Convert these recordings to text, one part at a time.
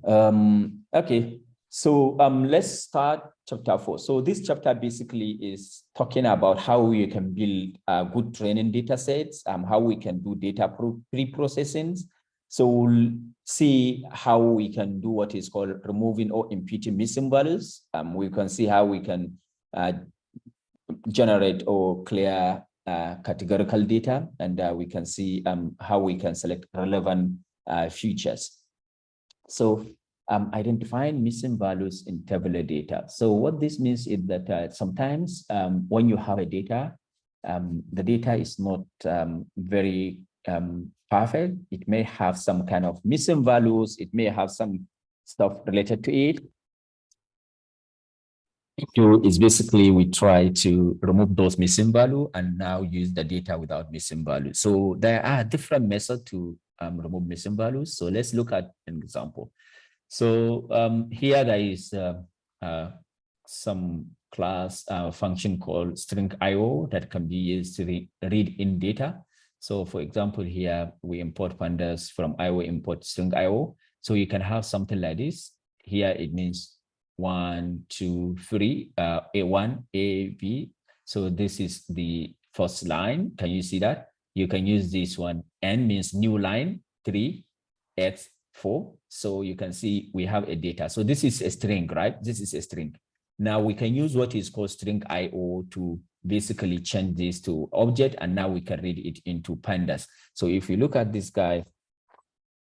Okay, so let's start chapter 4. So this chapter basically is talking about how we can build good training data sets, how we can do data pre-processing. So we'll see how we can do what is called removing or imputing missing values. We can see how we can generate or clear categorical data, and we can see how we can select relevant features. So identifying missing values in tabular data. So what this means is that sometimes when you have a data, the data is not very perfect. It may have some kind of missing values. It may have some stuff related to it. Is basically we try to remove those missing value and now use the data without missing value. So there are different methods to remove missing values. So let's look at an example. So here there is some class function called string IO that can be used to read in data. So for example, here we import pandas from IO import string IO. So you can have something like this. Here it means 1, 2, 3, A1, A, B. So this is the first line. Can you see that? You can use this one. N means new line, 3, X, 4. So you can see we have a data. So this is a string, right? This is a string. Now we can use what is called string IO to basically change this to object, and now we can read it into pandas. So if you look at this guy,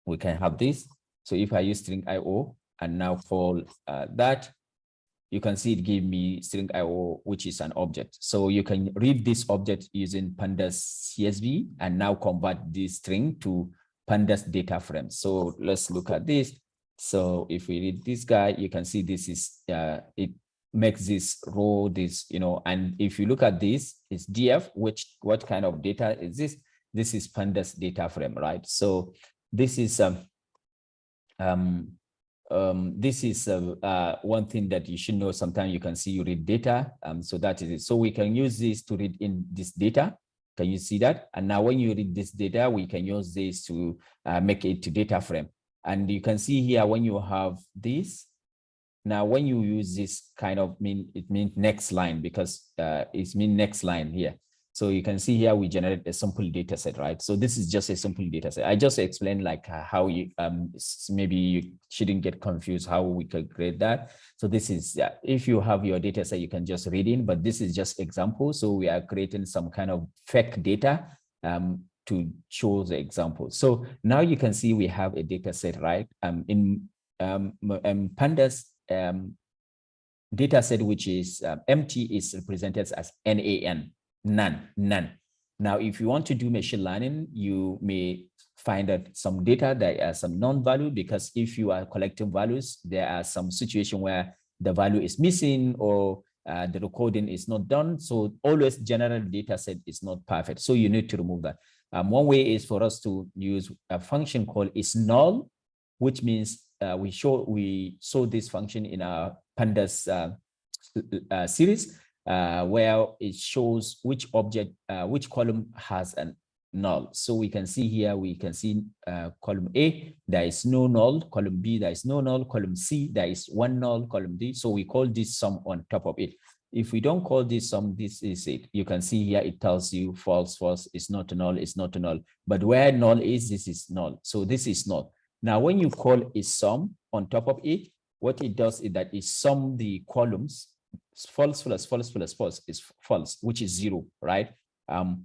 we can have this. So if I use string IO and now call that, you can see it gave me string IO, which is an object. So you can read this object using pandas CSV and now convert this string to pandas data frame. So let's look at this. So if we read this guy, you can see this is it makes this row, this, you know, and if you look at this, it's DF, what kind of data is this? This is pandas data frame, right? So this is one thing that you should know. Sometimes you can see you read data. So that is it. So we can use this to read in this data. Can you see that? And now when you read this data, we can use this to make it to data frame. And you can see here when you have this, now when you use this kind of it means next line, because it's mean next line here. So you can see here we generate a simple data set, right? So this is just a simple data set. I just explained like how you maybe you shouldn't get confused how we can create that. So this is if you have your data set, you can just read in, but this is just example. So we are creating some kind of fake data to show the example. So now you can see we have a data set, right? In pandas data set, which is empty, is represented as NaN. None. Now, if you want to do machine learning, you may find that some data that are some non-value, because if you are collecting values, there are some situation where the value is missing or the recording is not done. So always general data set is not perfect. So you need to remove that. One way is for us to use a function called is null, which means we saw this function in our pandas series. Where it shows which object, which column has a null. So we can see here, we can see column A, there is no null, column B, there is no null, column C, there is one null, column D. So we call this sum on top of it. If we don't call this sum, this is it. You can see here, it tells you false, false, it's not a null, it's not a null. But where null is, this is null. So this is null. Now, when you call a sum on top of it, what it does is that it sum the columns. False plus false plus false is false, which is 0, right?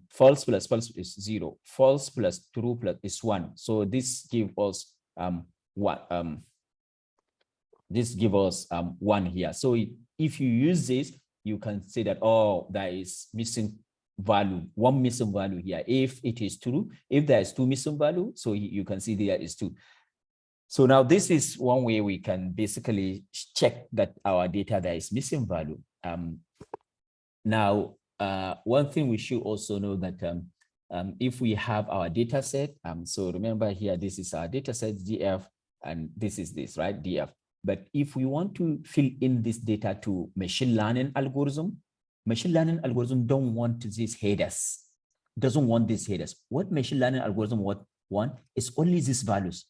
False plus false is 0. False plus true plus is 1. So this gives us this gives us 1 here. So if you use this, you can say that, oh, there is missing value, one missing value here. If it is true, if there is 2 missing value, so you can see there is 2. So now this is one way we can basically check that our data there is missing value. Now, one thing we should also know that if we have our data set, so remember here, this is our data set DF, and this is this, right, DF. But if we want to fill in this data to machine learning algorithm don't want these headers, doesn't want these headers. What machine learning algorithm want is only these values,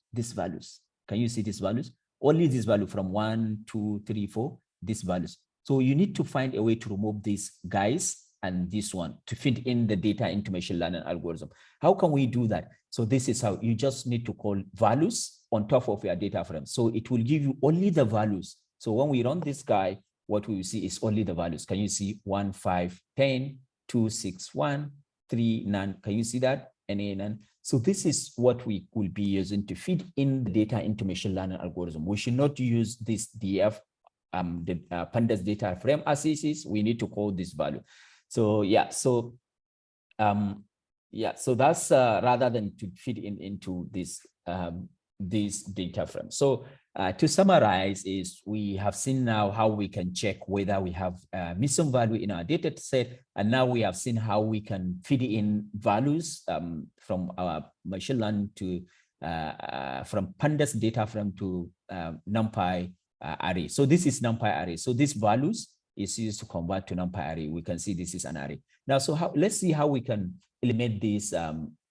Can you see these values? only this value from 1, 2, 3, 4, these values. So you need to find a way to remove these guys and this one to fit in the data into machine learning algorithm. How can we do that? So this is how you just need to call values on top of your data frame. So it will give you only the values. So when we run this guy, what we will see is only the values. Can you see 1, 5, 10, 2, 6, 1, 3, none? Can you see that? NA, none. So this is what we will be using to feed in the data into machine learning algorithm. We should not use this DF, the pandas data frame as is. We need to call this value. So yeah, so so that's rather than to feed into this data frame. So to summarize, is we have seen now how we can check whether we have missing value in our data set, and now we have seen how we can feed in values from our machine learning to from pandas data frame to NumPy array. So this is NumPy array. So these values is used to convert to NumPy array. We can see this is an array. Now, so let's see how we can eliminate these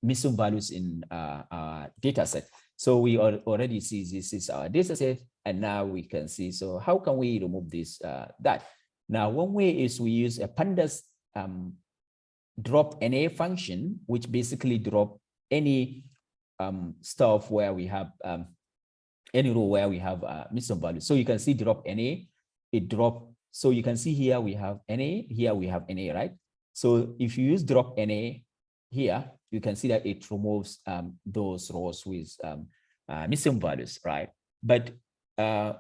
missing values in our data set. So we already see this is our data set, and now we can see, so how can we remove this, that? Now, one way is we use a pandas drop NA function, which basically drop any stuff where we have any row where we have missing value. So you can see drop NA, it drop. So you can see here we have NA, here we have NA, right? So if you use drop NA here, you can see that it removes those rows with missing values, right? But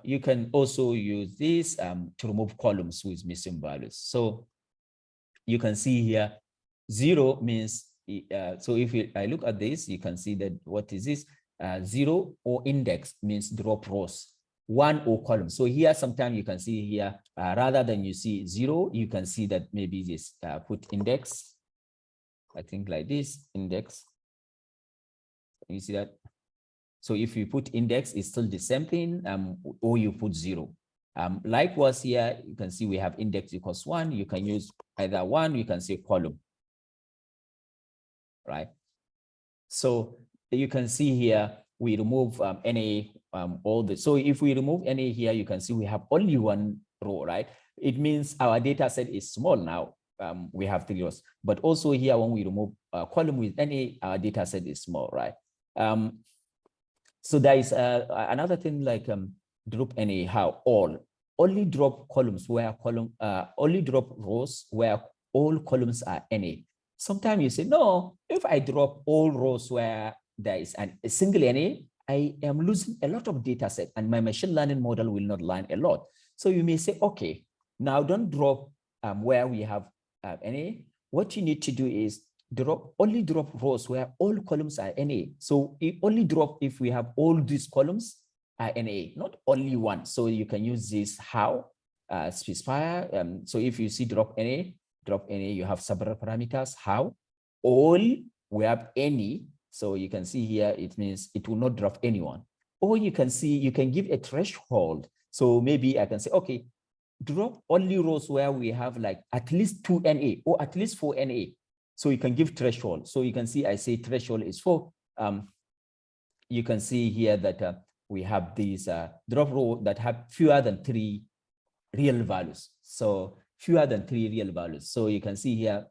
you can also use this to remove columns with missing values. So you can see here, 0 means, so if I look at this, you can see that what is this? 0 or index means drop rows, 1 or column. So here, sometimes you can see here, rather than you see 0, you can see that maybe this put index, I think like this, index. You see that? So if you put index, it's still the same thing, or you put 0. Likewise here, you can see we have index equals 1. You can use either 1, you can say column, right? So you can see here, we remove NA, all the, so if we remove NA here, you can see we have only 1 row, right? It means our data set is small now. We have 3 rows, but also here, when we remove a column with NA, our data set is small, right? So there is another thing like drop NA, how only drop columns where only drop rows where all columns are NA. Sometimes you say, no, if I drop all rows where there is a single NA, I am losing a lot of data set and my machine learning model will not learn a lot. So you may say, okay, now don't drop where we have NA. What you need to do is only drop rows where all columns are NA. So only drop if we have all these columns are NA, not only 1. So you can use this how specifier. So if you see drop NA, you have several parameters. How all we have any. So you can see here, it means it will not drop anyone. Or you can see, you can give a threshold. So maybe I can say, okay, drop only rows where we have like at least 2 NA or at least 4 NA. So you can give threshold. So you can see, I say threshold is 4. You can see here that we have these drop row that have fewer than 3 real values. So fewer than 3 real values. So you can see here,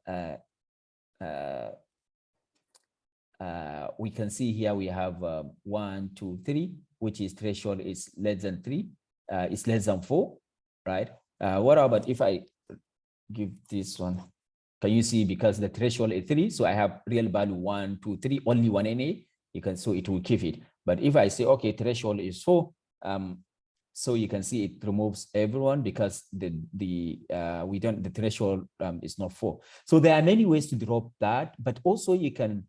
we can see here we have 1, 2, 3, which is threshold is less than 3, it's less than 4, right? What about if I give this one? Can you see, because the threshold is 3, so I have real value 1, 2, 3, only 1 NA, you can, so it will keep it. But if I say, okay, threshold is 4, so you can see it removes everyone because the threshold is not 4. So there are many ways to drop that, but also you can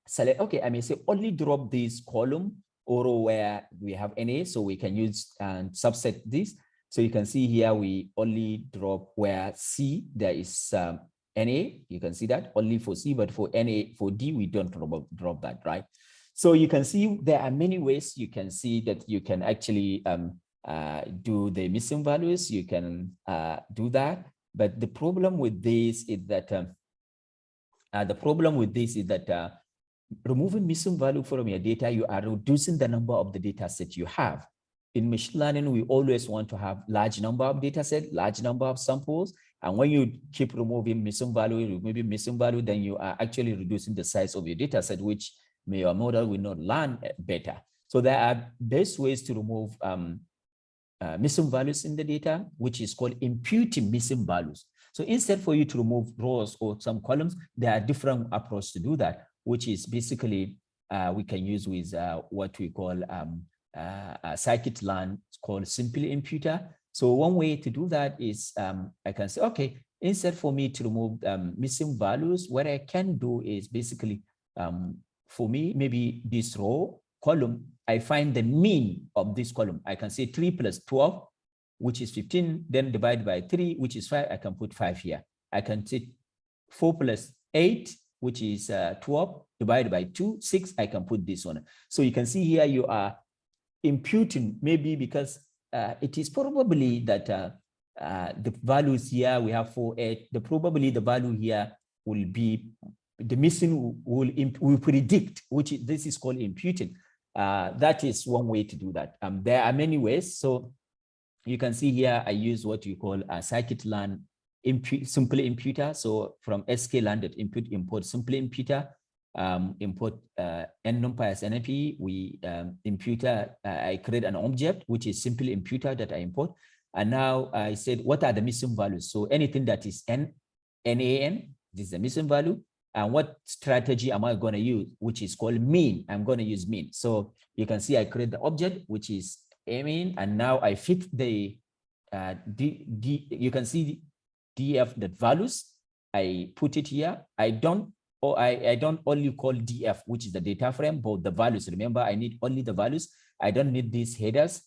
select, okay, I may say only drop this column or row where we have NA, so we can use and subset this. So you can see here, we only drop where C, there is NA, you can see that only for C, but for NA, for D, we don't drop that, right? So you can see there are many ways you can see that you can actually do the missing values, you can do that. But the problem with this is that removing missing value from your data, you are reducing the number of the data set you have. in machine learning, we always want to have large number of data set, large number of samples. And when you keep removing missing value, then you are actually reducing the size of your data set, which your model will not learn better. So there are best ways to remove missing values in the data, which is called imputing missing values. So instead for you to remove rows or some columns, there are different approaches to do that, which is basically we can use with what we call scikit-learn, called simple imputer. So one way to do that is I can say, okay, instead for me to remove missing values, what I can do is basically for me, maybe this row column, I find the mean of this column. I can say 3 plus 12, which is 15, then divide by 3, which is 5. I can put 5 here. I can say 4 plus 8, which is 12, divided by 2, 6. I can put this one. So you can see here you are imputing, maybe because it is probably that the values here, we have 4, 8. Probably the value here will be, the missing will predict, which this is called imputing. That is one way to do that. There are many ways. So you can see here, I use what you call a scikit-learn simple imputer. So from sklearn.input, import simple imputer, import nnumpy as NP. We imputer, I create an object, which is simple imputer that I import. And now I said, what are the missing values? So anything that is NaN, this is the missing value. And what strategy am I going to use, which is called mean? I'm going to use mean. So you can see I create the object, which is mean, and now I fit the you can see df that values. I put it here. I don't only call df, which is the data frame, but the values. Remember, I need only the values. I don't need these headers.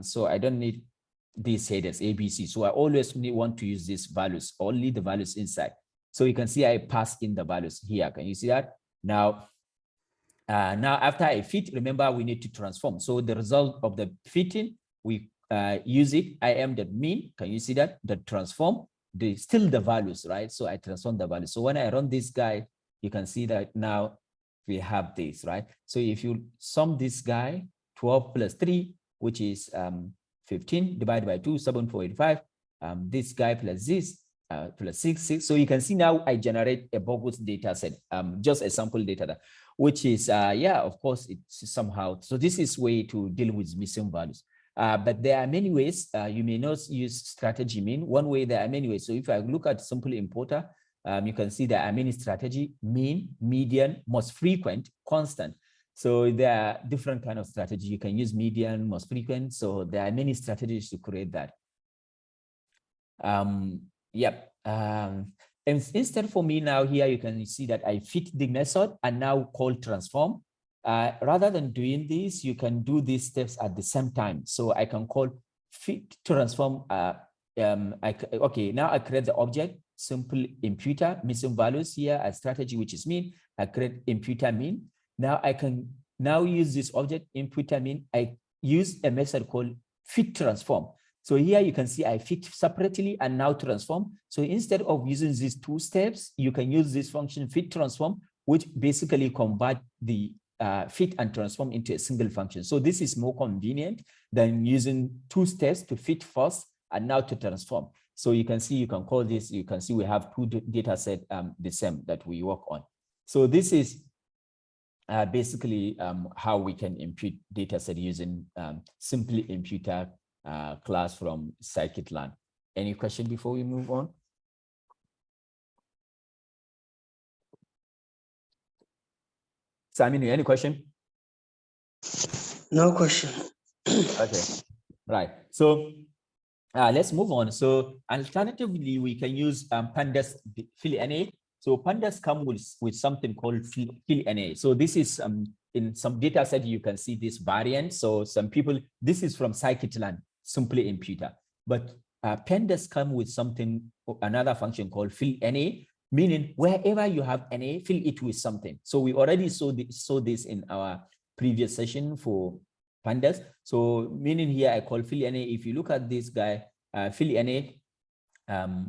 So I don't need these headers ABC. So I always want to use these values, only the values inside. So you can see I pass in the values here. Can you see that? Now, after I fit, remember we need to transform. So the result of the fitting, we use it. I am the mean. Can you see that? The transform, still the values, right? So I transform the values. So when I run this guy, you can see that now we have this, right? So if you sum this guy, 12 plus 3, which is 15, divided by 2, 7.45. This guy plus this, plus 6. So you can see now I generate a bogus data set, just a sample data, which is, yeah, of course, it's somehow. So this is way to deal with missing values. But there are many ways. You may not use strategy mean. One way, there are many ways. So if I look at simple importer, you can see there are many strategy: mean, median, most frequent, constant. So there are different kind of strategy. You can use median, most frequent. So there are many strategies to create that. Yep. And instead for me now here, you can see that I fit the method and now call transform. Rather than doing this, you can do these steps at the same time. So I can call fit transform. Okay, now I create the object, simple imputer, missing values here as strategy, which is mean. I create imputer mean. Now I can now use this object, imputer mean. I use a method called fit transform. So here you can see I fit separately and now transform. So instead of using these 2 steps, you can use this function fit transform, which basically convert the fit and transform into a single function. So this is more convenient than using 2 steps to fit first and now to transform. So you can see, you can call this, you can see we have 2 data set the same that we work on. So this is basically how we can impute data set using simply imputer class from scikit-learn. Any question before we move on? Saminu, any question? No question. Okay, right. So let's move on. So alternatively, we can use pandas fill NA. So pandas come with something called fill NA. So this is in some data set, you can see this variant. So some people, this is from scikit-learn, simply imputer. But pandas come with something, another function called fill NA, meaning wherever you have NA, fill it with something. So we already saw this in our previous session for pandas. So meaning here I call fill NA. If you look at this guy, fill NA,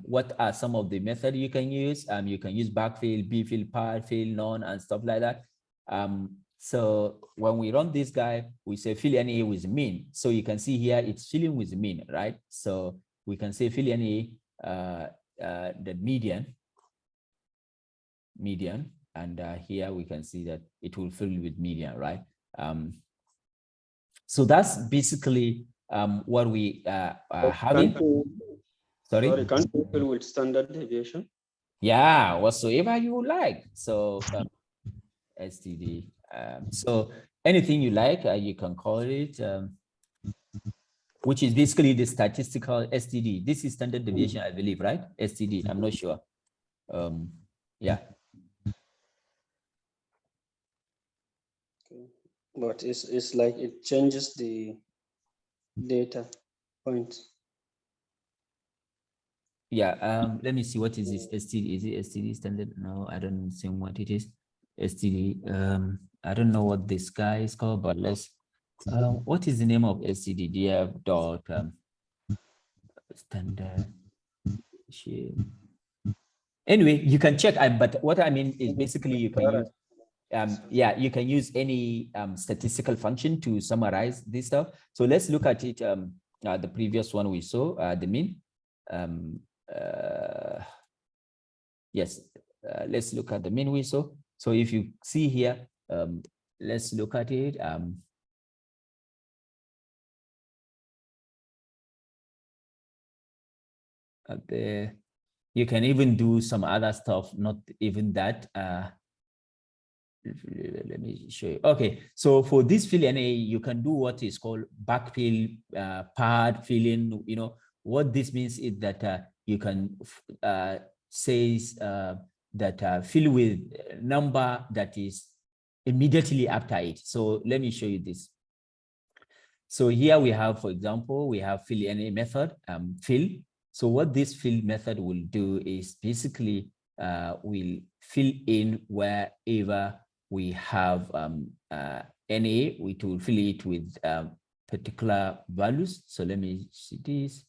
what are some of the methods you can use? You can use backfill, bfill, parfill, none, and stuff like that. So when we run this guy, we say fill NA with mean. So you can see here it's filling with mean, right? So we can say fill NA the median, and here we can see that it will fill with median, right? So that's basically what we are having. Sorry, can't you fill with standard deviation? Yeah, whatsoever you like. So STD. So anything you like, you can call it, which is basically the statistical STD. This is standard deviation, I believe, right? STD, I'm not sure. Yeah. Okay. But it's like it changes the data points. Yeah, let me see, what is this STD? Is it STD standard? No, I don't see what it is. STD, I don't know what this guy is called, but let's, what is the name of STD? DF dot standard. Anyway, you can check, but what I mean is basically you can use, yeah, you can use any statistical function to summarize this stuff. So let's look at it, the previous one we saw, the mean. Yes, let's look at the mean we saw. So if you see here, let's look at it. Up there, you can even do some other stuff, not even that. Let me show you. Okay, so for this fill NA, you can do what is called backfill, pad filling. You know what this means is that you can say that fill with number that is immediately after it. So let me show you this. So here we have, for example, we have fill NA method, fill. So what this fill method will do is basically will fill in wherever we have NA, we will fill it with particular values. So let me see this.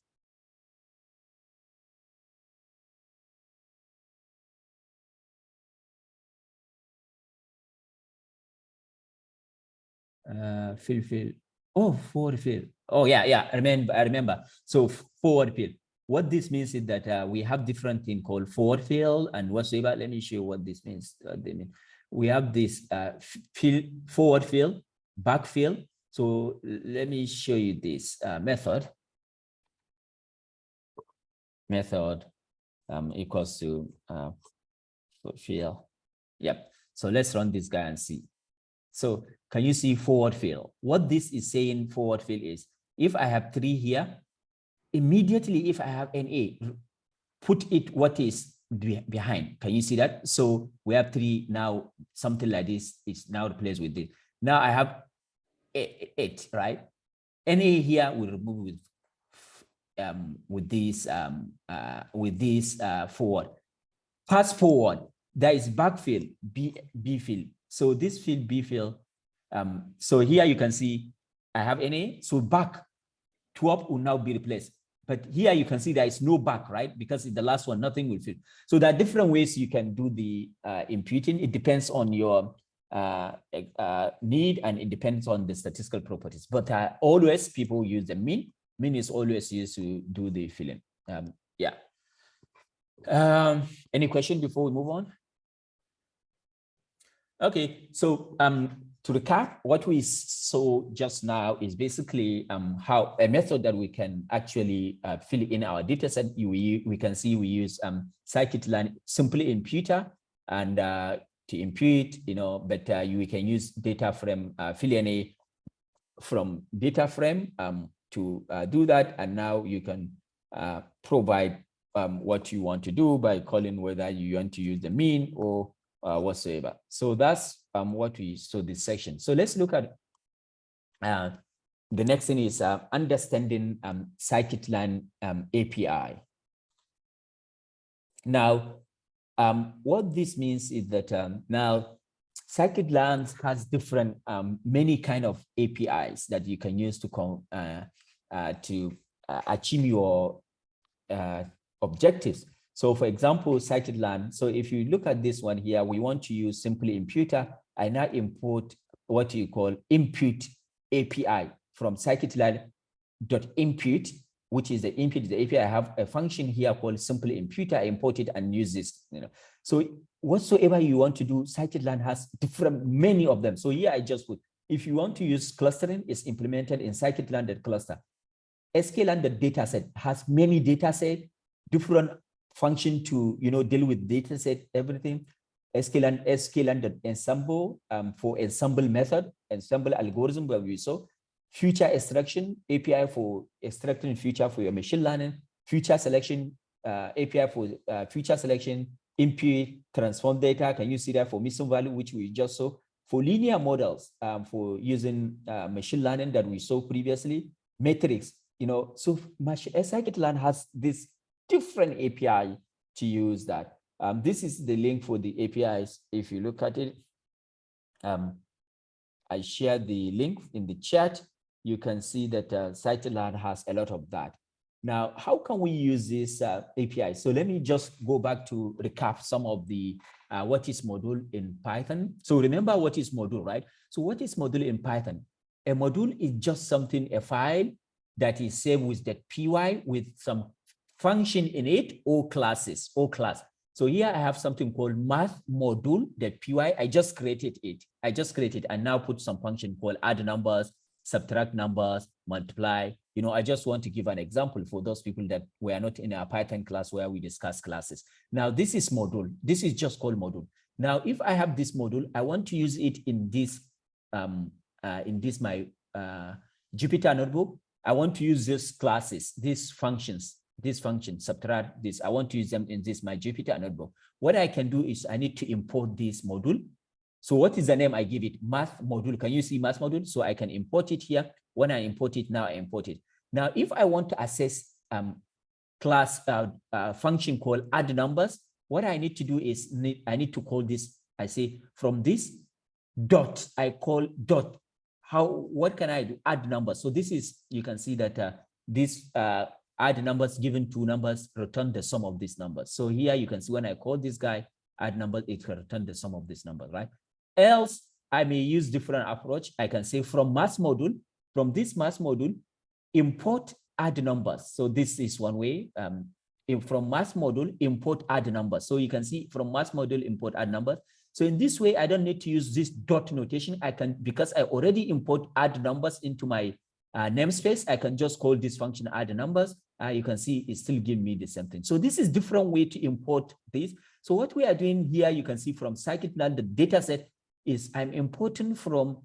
Fill. Oh, forward fill. Oh, yeah. I remember. So forward fill. What this means is that we have different thing called forward fill and whatsoever. Let me show you what this means. They mean. We have this forward fill, back fill. So let me show you this method. Method equals to fill. Yep. So let's run this guy and see. So can you see forward fill? What this is saying forward fill is, if I have 3 here, immediately if I have NA, put it what is behind. Can you see that? So we have 3 now, something like this is now replaced with this. Now I have 8, right? NA here will remove with this forward. Pass forward, there is backfill, B fill. So this field B fill, so here you can see I have NA, so back 12 will now be replaced. But here you can see there is no back, right? Because in the last one, nothing will fill. So there are different ways you can do the imputing. It depends on your need, and it depends on the statistical properties. But always people use the mean. Mean is always used to do the filling. Yeah. Any question before we move on? Okay, so to recap, what we saw just now is basically how a method that we can actually fill in our data set. We can see we use scikit-learn simply imputer, and to impute, but we can use data frame, fill NA from data frame to do that. And now you can provide what you want to do by calling whether you want to use the mean or whatsoever. So that's what we saw this section. So let's look at the next thing is understanding scikit-learn API. Now, what this means is that now scikit-learn has different many kind of APIs that you can use to achieve your objectives. So for example, scikit-learn. So if you look at this one here, we want to use simply imputer. I now import what you call input API from scikit-learn.input, which is the input, the API. I have a function here called simple imputer. I import it and use this. So whatsoever you want to do, scikit-learn has many of them. So here I just put, if you want to use clustering, it's implemented in scikit-learn.cluster. sklearn.dataset has many dataset, different function to deal with dataset, everything. sklearn.ensemble for ensemble method, ensemble algorithm where we saw future extraction API for extracting future for your machine learning, future selection API for future selection, input, transform data. Can you see that for missing value, which we just saw? For linear models, for using machine learning that we saw previously, metrics, so scikit-learn has this different API to use that. This is the link for the APIs. If you look at it, I shared the link in the chat. You can see that scikit-learn has a lot of that. Now, how can we use this API? So let me just go back to recap some of the what is module in Python. So remember what is module, right? So what is module in Python? A module is just something, a file that is saved with that py with some function in it or classes or class. So here I have something called math module.py. I just created it. And now put some function called add numbers, subtract numbers, multiply. I just want to give an example for those people that were not in our Python class where we discuss classes. Now this is module. This is just called module. Now, if I have this module, I want to use it in this my Jupyter notebook. I want to use these classes, these functions, subtract this. I want to use them in this my Jupyter notebook. What I can do is I need to import this module. So what is the name I give it? Math module. Can you see math module? So I can import it here. When I import it, now I import it. Now, if I want to access class function called add numbers, what I need to do is I need to call this. I say from this dot, I call dot. What can I do? Add numbers. So this is, you can see that this add numbers given two numbers return the sum of these numbers. So here you can see when I call this guy add numbers, it will return the sum of these numbers, right? Else, I may use different approach. I can say from math module, from this math module, import add numbers. So this is one way. From math module, import add numbers. So you can see from math module, import add numbers. So in this way, I don't need to use this dot notation. I can, because I already import add numbers into my namespace, I can just call this function add numbers. You can see it still give me the same thing. So this is different way to import this. So what we are doing here, you can see from scikit-learn, the dataset is I'm importing from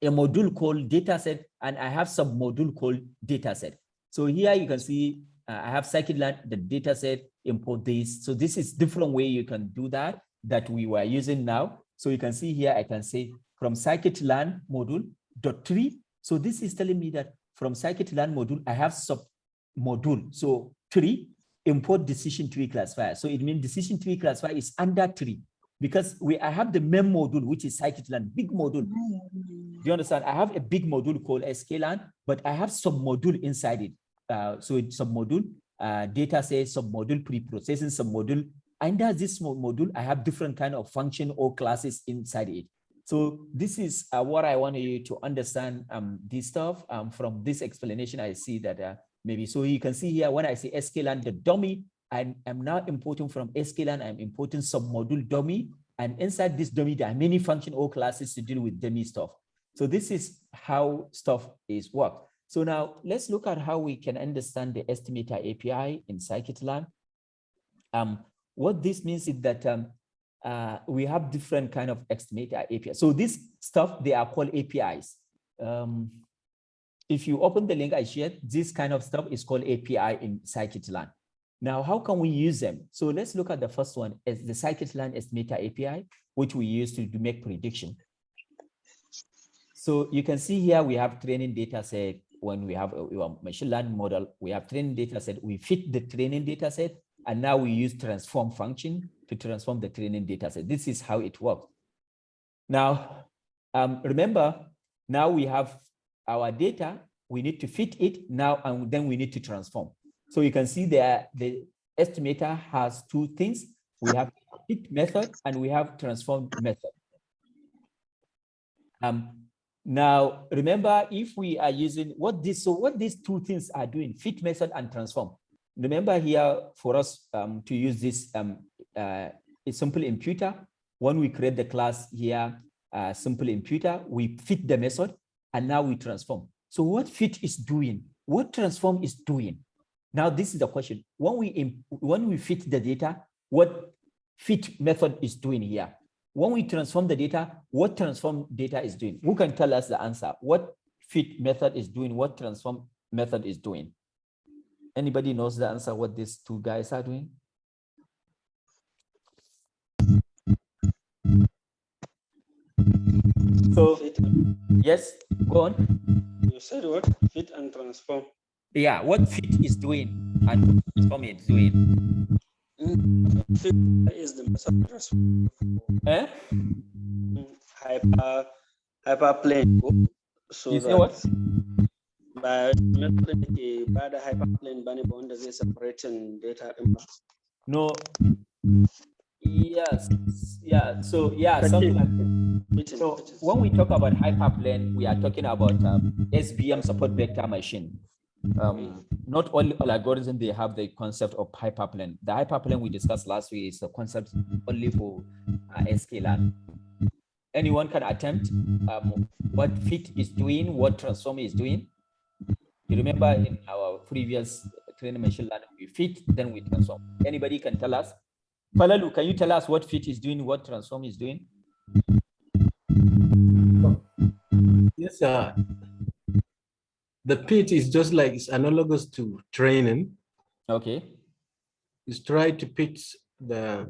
a module called dataset, and I have some module called dataset. So here you can see I have scikit-learn, the dataset, import this. So this is different way you can do that we were using now. So you can see here, I can say from scikit-learn module dot tree. So this is telling me that from scikit-learn module, I have sub module. So tree, import decision tree classifier. So it means decision tree classifier is under tree, because I have the main module, which is scikit-learn, big module. Do you understand? I have a big module called sklearn, but I have some module inside it. So it's some module, dataset, some module preprocessing, some module. Under this module, I have different kind of function or classes inside it. So this is what I want you to understand this stuff. From this explanation, I see that maybe, so you can see here, when I say sklearn, the dummy, I'm now importing from sklearn, I'm importing some module dummy. And inside this dummy, there are many function or classes to deal with dummy stuff. So this is how stuff is worked. So now let's look at how we can understand the estimator API in scikit-learn. What this means is that we have different kind of estimator API. So this stuff, they are called APIs. If you open the link I shared, this kind of stuff is called API in scikit-learn. Now, how can we use them? So let's look at the first one, as the scikit-learn estimator API, which we use to make prediction. So you can see here we have training data set. When we have a machine learning model, we have training data set. We fit the training data set, and now we use transform function to transform the training data set. This is how it works. Now, remember, now we have our data. We need to fit it now, and then we need to transform. So you can see there, the estimator has two things. We have fit method and we have transform method. Now, remember, if we are using what these two things are doing, fit method and transform. Remember here for us to use this a simple imputer. When we create the class here, simple imputer, we fit the method and now we transform. So what fit is doing, what transform is doing. Now this is the question. When we fit the data, what fit method is doing here? When we transform the data, what transform data is doing? Who can tell us the answer? What fit method is doing? What transform method is doing? Anybody knows the answer what these two guys are doing? So, yes, go on. You said what? Fit and transform. Yeah, what fit is doing and transform is doing. Fit is the method Eh? hyperplane. So You say that what? by method by the hyperplane bunny bond is separating data. No. Yes. Yeah. So yeah, something like that. So when we talk about hyperplane, we are talking about SVM support vector machine. Not all algorithms they have the concept of hyperplane. The hyperplane we discussed last week is the concept only for Sklearn. Anyone can attempt what fit is doing, what transform is doing. You remember in our previous training machine learning, we fit, then we transform. Anybody can tell us? Falalu, can you tell us what fit is doing, what transform is doing? Yes, sir. The fit is just like it's analogous to training. Okay. It's try to fit the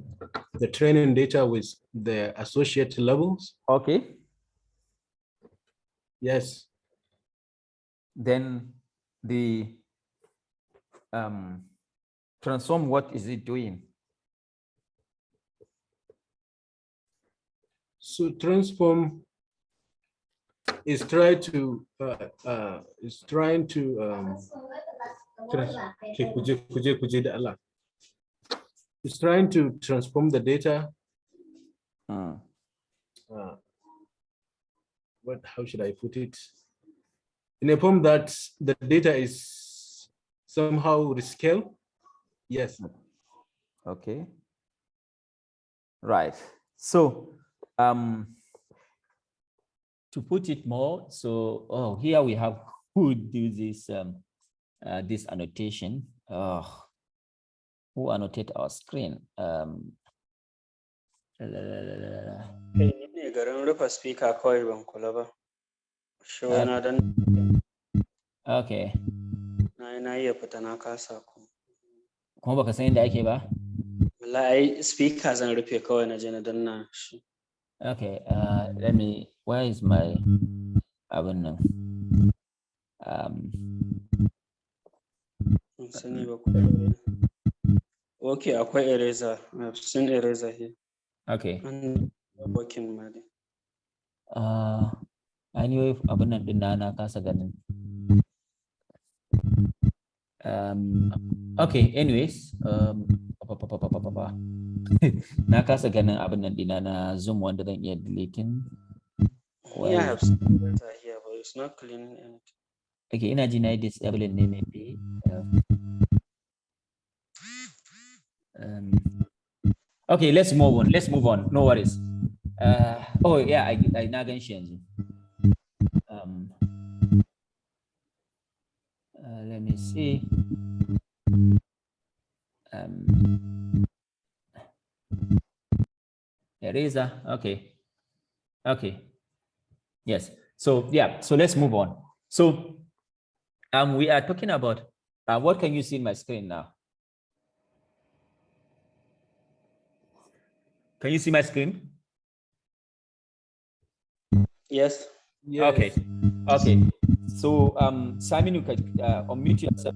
training data with the associated levels. Okay. Yes. Then the transform, what is it doing? So transform is trying to it's trying to transform the data. How should I put it? In a form that the data is somehow rescale. Yes. Okay. Right. So to put it more, so here we have who do this this annotation. Who annotate our screen? Okay. Kuma baka san yadda ake ba? Wallahi speaker zan rufe kawai na je na danna shi. Okay, let me, where is my abin nan? Sani ba okay, akwai eraser. I've seen eraser here. Okay. And working ma dai. Anyway, abin nan din na kasa ganin. Okay, anyways, na kasa ganin abin nan dina na Zoom wanda zan iya deleting. Yeah, I have seen eraser here, but it's not cleaning anything. Okay, ina ji na disabling ne maybe. Okay, let's move on. Let's move on. No worries. Oh yeah, I na gan shi yanzu. Let me see. Eraser. Okay. Okay. Yes. So yeah. So let's move on. So we are talking about what can you see in my screen now? Can you see my screen? Yes. Yes. Okay. Okay. So Simon, you can unmute yourself.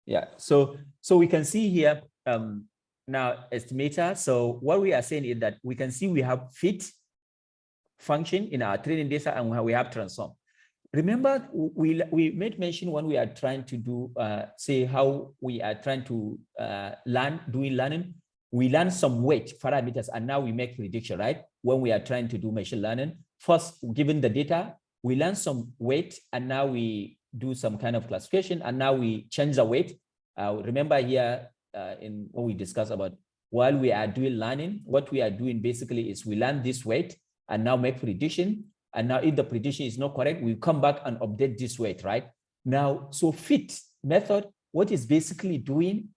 Yeah. So we can see here now estimator. So what we are saying is that we can see we have fit function in our training data and we have transform. Remember, we made mention when we are trying to do say how we are trying to doing learning. We learn some weight parameters and now we make prediction, right? When we are trying to do machine learning. first given the data, we learn some weight, and now we do some kind of classification, and now we change the weight. Remember here in what we discussed about while we are doing learning, what we are doing basically is we learn this weight and now make prediction. And now if the prediction is not correct, we come back and update this weight, right? Now, so fit method, what is basically doing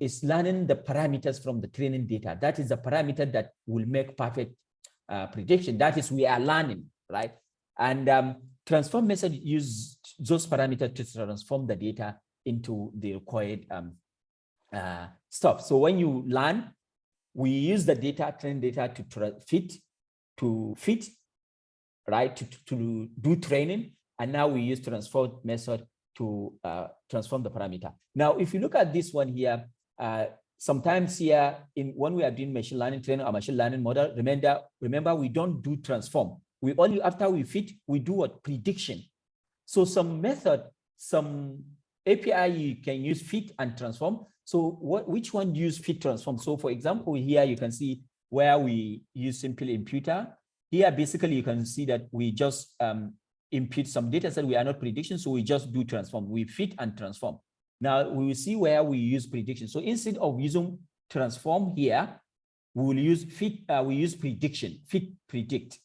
is learning the parameters from the training data. That is the parameter that will make perfect prediction. That is, we are learning, right? And transform method use those parameters to transform the data into the required stuff. So when you learn, we use the data, training data to fit, right? To do training. And now we use transform method to transform the parameter. Now, if you look at this one here, sometimes here when we are doing machine learning training or machine learning model, remember we don't do transform. We only, after we fit, we do what? Prediction. So some method, some API you can use fit and transform. So which one use fit transform? So for example, here you can see where we use simple imputer. Here, basically, you can see that we just impute some data set. We are not prediction, so we just do transform. We fit and transform. Now we will see where we use prediction. So instead of using transform here, we will use fit. We use prediction, fit predict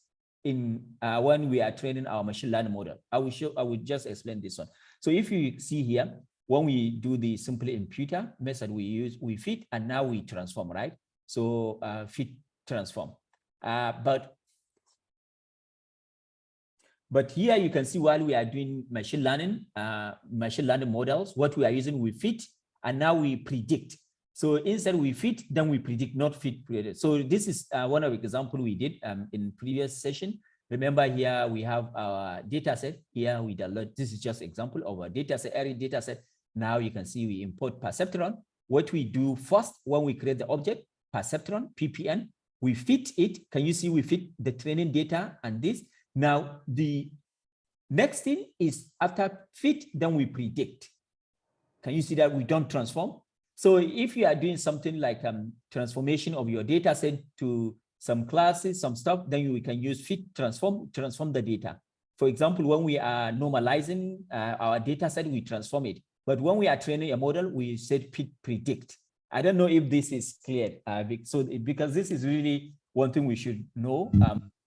in when we are training our machine learning model. I will just explain this one. So if you see here, when we do the simple imputer method, we fit and now we transform, right? So fit transform. But here you can see while we are doing machine learning models, what we are using, we fit, and now we predict. So instead we fit, then we predict, not fit predict. So this is one of the examples we did in previous session. Remember here we have our data set. Here we download, this is just example of our data set, every data set. Now you can see we import perceptron. What we do first when we create the object, perceptron, PPN, we fit it. Can you see we fit the training data and this? Now, the next thing is after fit, then we predict. Can you see that we don't transform? So if you are doing something like transformation of your data set to some classes, some stuff, then we can use fit transform the data. For example, when we are normalizing our data set, we transform it. But when we are training a model, we said fit predict. I don't know if this is clear. Because this is really one thing we should know.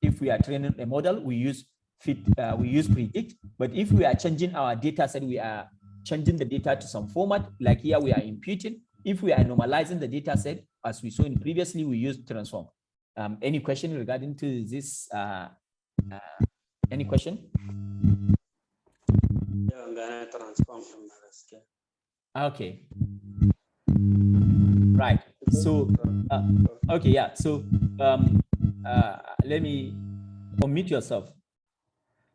If we are training a model, we use fit, we use predict. But if we are changing our data set, we are changing the data to some format. Like here, we are imputing. If we are normalizing the data set, as we saw in previously, we use transform. Any question regarding to this? Any question? Yeah, I'm gonna transform from the Okay. Right. So, okay, yeah. So, let me unmute yourself.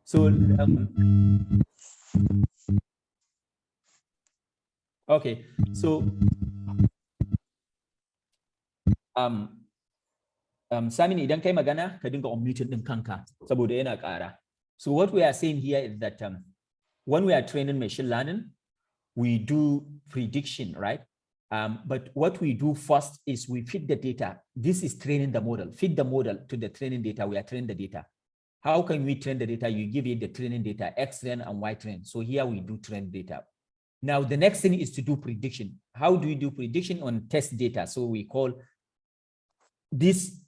So, okay. So, Samin, idan kai magana, ka dinga unmute din kanka saboda yana ƙara. So, what we are saying here is that when we are training machine learning, we do prediction, right? But what we do first is we feed the data. This is training the model. Feed the model to the training data. We are training the data. How can we train the data? You give it the training data, X train and Y train. So here we do train data. Now, the next thing is to do prediction. How do we do prediction on test data? So we call this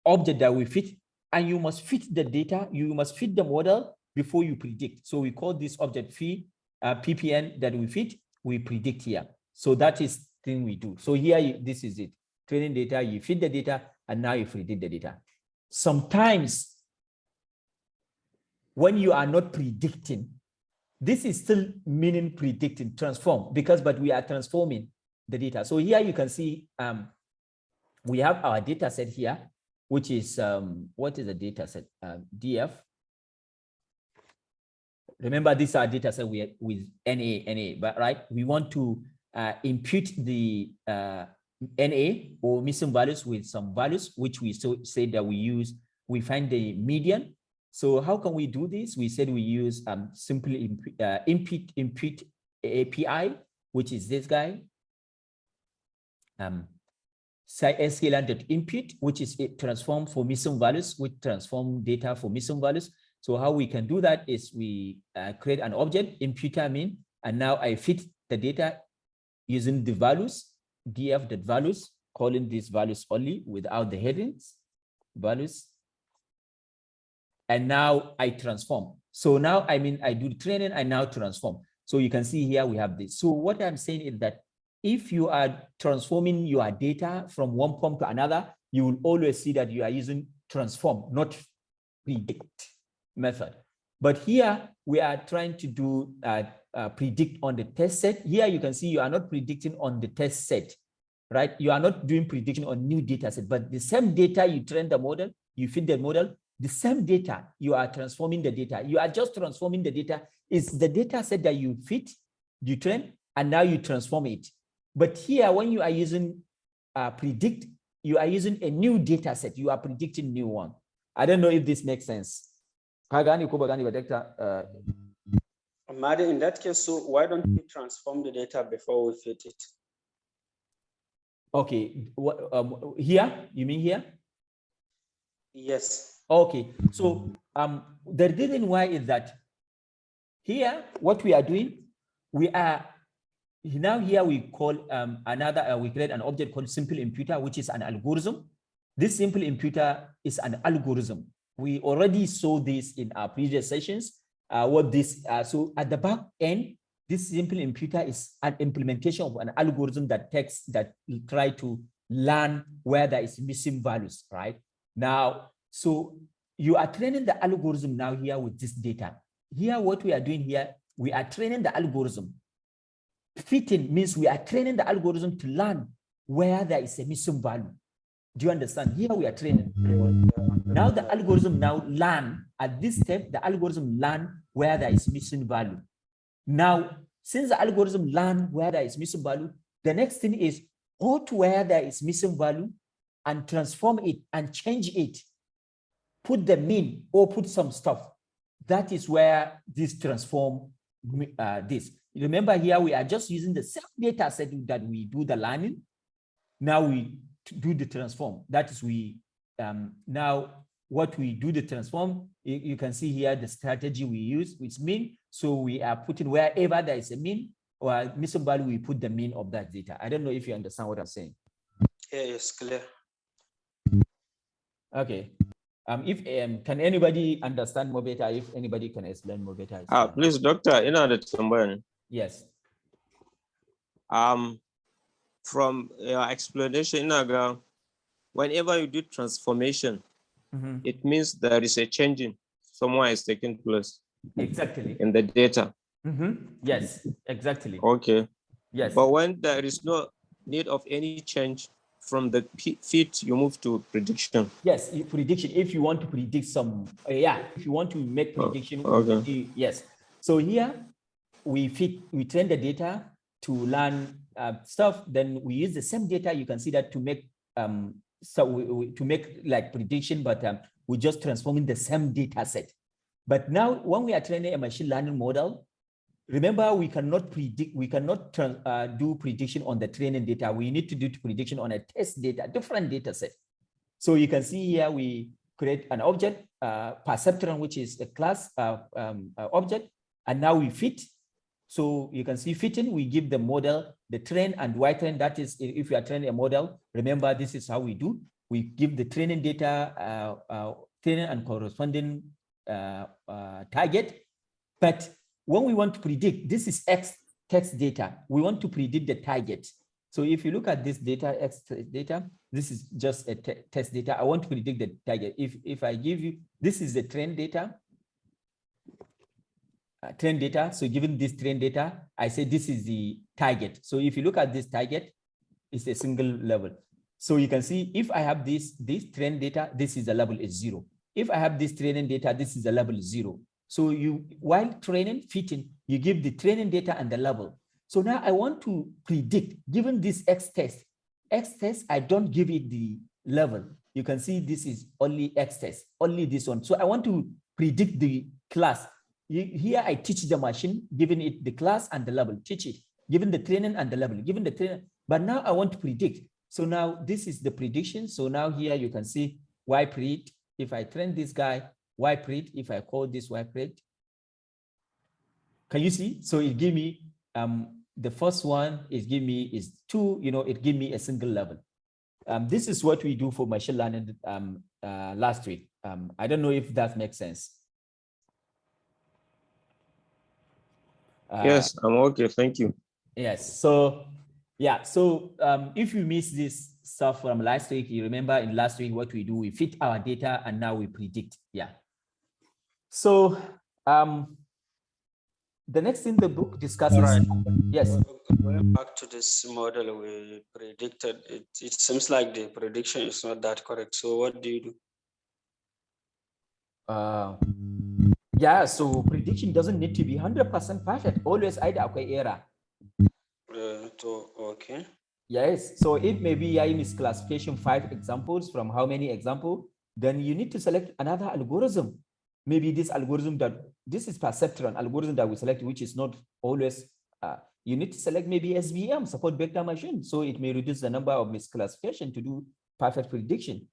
object that we fit, and you must fit the data. You must fit the model before you predict. So we call this object feed, PPN that we fit, we predict here. So that is thing we do. So here, this is it. Training data, you feed the data, and now you predict the data. Sometimes when you are not predicting, this is still meaning predicting, transform, but we are transforming the data. So here you can see we have our data set here, which is, what is the data set? DF. Remember, these are data set with NA, but right? We want to impute the NA or missing values with some values, which we say that we find the median. So how can we do this? We said we use simply impute API, which is this guy. Sklearn.input, which is a transform for missing values, which transform data for missing values. So how we can do that is we create an object, imputer mean, and now I fit the data using the values, df.values, calling these values only without the headings, values. And now I transform. So now, I do the training, I now transform. So you can see here we have this. So what I'm saying is that if you are transforming your data from one form to another, you will always see that you are using transform, not predict method. But here we are trying to do predict on the test set. Here you can see you are not predicting on the test set, right? You are not doing prediction on new data set, but the same data you train the model, you feed the model, the same data, you are transforming the data. You are just transforming the data. It's the data set that you fit, you train, and now you transform it. But here, when you are using predict, you are using a new data set. You are predicting new one. I don't know if this makes sense. Amadi, in that case, so why don't we transform the data before we fit it? Okay, here, you mean here? Yes. Okay, so the reason why is that here, what we are doing, we are now here we call we create an object called simple imputer, which is an algorithm. This simple imputer is an algorithm. We already saw this in our previous sessions. So at the back end, this simple imputer is an implementation of an algorithm that try to learn where there is missing values, right? Now, so you are training the algorithm now here with this data. Here, what we are doing here, we are training the algorithm. Fitting means we are training the algorithm to learn where there is a missing value. Do you understand? Here we are training. Now the algorithm now learn at this step, the algorithm learn where there is missing value. Now, since the algorithm learn where there is missing value, the next thing is go to where there is missing value and transform it and change it. Put the mean or put some stuff. That is where this transform this. Remember here, we are just using the same data set that we do the learning. Now we do the transform. That is now what we do the transform, you can see here the strategy we use, which mean, so we are putting wherever there is a mean or missing value, we put the mean of that data. I don't know if you understand what I'm saying. Yeah, it's clear. Okay. Can anybody understand more better? If anybody can explain more better. Please, doctor, in order to yes. From your explanation, whenever you do transformation, it means there is a changing somewhere is taking place. Exactly. In the data. Yes, exactly. Okay. Yes. But when there is no need of any change from the fit, you move to prediction. Yes, prediction. If you want to predict some, if you want to make prediction, okay. Yes. So here we train the data to learn stuff. Then we use the same data. You can see that to make to make like prediction, but we're just transforming the same data set. But now when we are training a machine learning model, remember we cannot predict, we cannot do prediction on the training data. We need to do prediction on a test data, different data set. So you can see here we create an object, perceptron, which is a class object, and now we fit. So you can see fitting, we give the model the train and Y train. That is, if you are training a model, remember this is how we do. We give the training data, training and corresponding target. But when we want to predict, this is X text data. We want to predict the target. So if you look at this data, X data, this is just a test data. I want to predict the target. If I give you, this is the train data. So given this train data, I say this is the target. So if you look at this target, it's a single level. So you can see if I have this train data, this is the level is 0. If I have this training data, this is the level 0. So while training, fitting, you give the training data and the level. So now I want to predict, given this X test, I don't give it the level. You can see this is only X test, only this one. So I want to predict the class. Here I teach the machine, giving it the class and the level, teach it, given the training and the level, given the training. But now I want to predict. So now this is the prediction. So now here you can see Y predict. If I train this guy, Y predict, if I call this Y predict, can you see? So it give me, the first one is give me is 2, it give me a single level. This is what we do for machine learning last week. I don't know if that makes sense. Yes, I'm okay. Thank you. Yes. So, yeah. So if you miss this stuff from last week, you remember in last week what we do, we fit our data and now we predict. Yeah. So the next thing the book discusses. Right. Yes. Going back to this model we predicted, it seems like the prediction is not that correct. So what do you do? Yeah, so prediction doesn't need to be 100% perfect. Always either okay error. Okay. Yes, so if maybe I misclassification 5 examples from how many examples, then you need to select another algorithm. Maybe this algorithm this is perceptron algorithm that we select, which is not always, you need to select maybe SVM, support vector machine. So it may reduce the number of misclassification to do perfect prediction.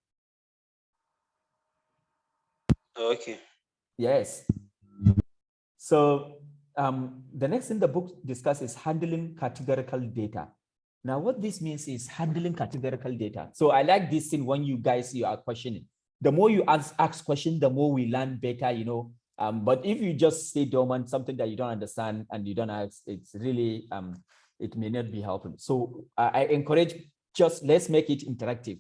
Okay. Yes. So the next thing the book discusses handling categorical data. Now, what this means is handling categorical data. So I like this thing when you guys are questioning. The more you ask questions, the more we learn better, but if you just stay dormant, something that you don't understand and you don't ask, it's really, it may not be helpful. So I encourage, just let's make it interactive.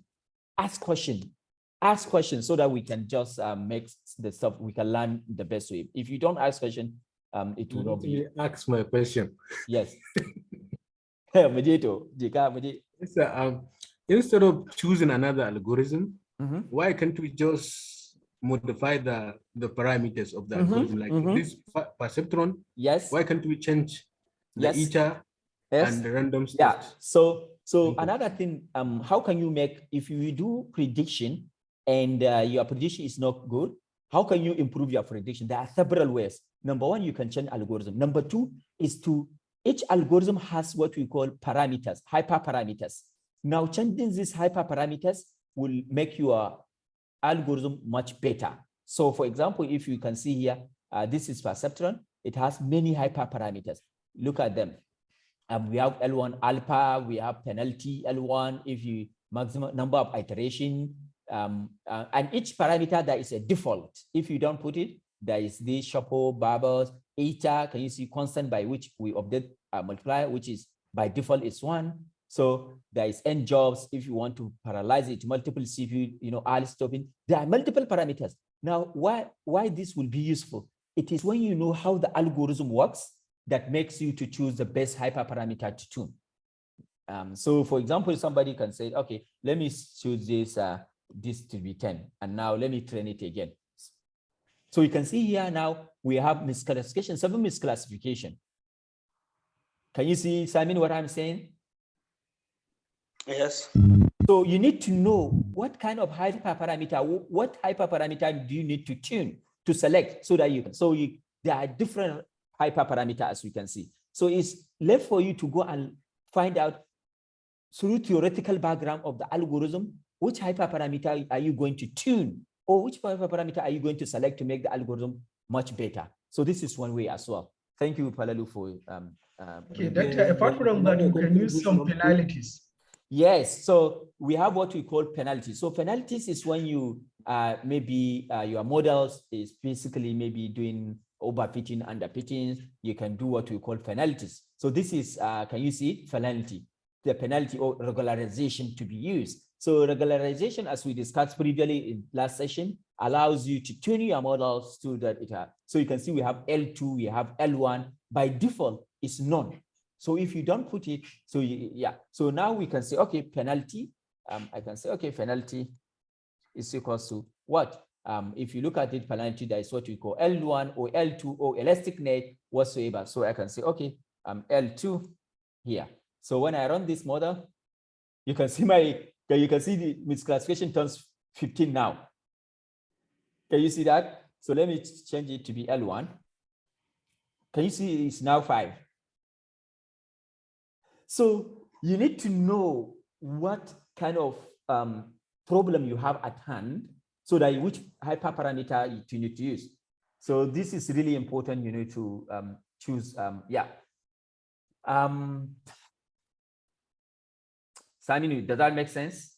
Ask questions so that we can just make the stuff, we can learn the best way. If you don't ask questions, it will not be. Ask my question. Yes. Instead of choosing another algorithm, why can't we just modify the parameters of the algorithm? Like this perceptron, yes. Why can't we change the eta and the random state? Yeah. So another thing, how can you make, if you do prediction and your prediction is not good, how can you improve your prediction? There are several ways. Number one, you can change algorithm. Number two is each algorithm has what we call parameters, hyperparameters. Now, changing these hyperparameters will make your algorithm much better. So, for example, if you can see here, this is perceptron. It has many hyperparameters. Look at them. We have L1 alpha, we have penalty L1, if you maximum number of iteration, and each parameter there is a default. If you don't put it, there is the chapeau, bubbles, eta. Can you see constant by which we update multiplier, which is by default is 1. So there is n jobs. If you want to parallelize it, multiple CPU, early stopping. There are multiple parameters. Now, why this will be useful? It is when you know how the algorithm works that makes you to choose the best hyperparameter to tune. So for example, somebody can say, okay, let me choose this to be 10, and now let me train it again. So you can see here now we have misclassification, 7 misclassification. Can you see, Simon, what I'm saying? Yes. So you need to know what kind of hyperparameter, what hyperparameter do you need to tune to select so that you can, there are different hyperparameter, as we can see. So it's left for you to go and find out through theoretical background of the algorithm, which hyperparameter are you going to tune, or which hyperparameter are you going to select to make the algorithm much better. So this is one way as well. Thank you, Palalu, for okay, Doctor, apart from that, you can use some penalties. Yes, so we have what we call penalties. So penalties is when you maybe your models is basically maybe doing overfitting, underfitting. You can do what we call penalties. So this is, can you see it? Penalty, the penalty or regularization to be used. So regularization, as we discussed previously in last session, allows you to tune your models to that it has. So you can see we have L2, we have L1. By default, it's none. So if you don't put it, so now we can say, okay, penalty, I can say, okay, penalty is equals to what? If you look at it, penalty, that is what we call L1 or L2 or elastic net whatsoever. So I can say, okay, L2 here. So when I run this model, you can see the misclassification turns 15 now. Can you see that? So let me change it to be L1. Can you see it's now 5? So you need to know what kind of problem you have at hand, so that which hyperparameter you need to use. So this is really important, you need to choose, Saminu, does that make sense?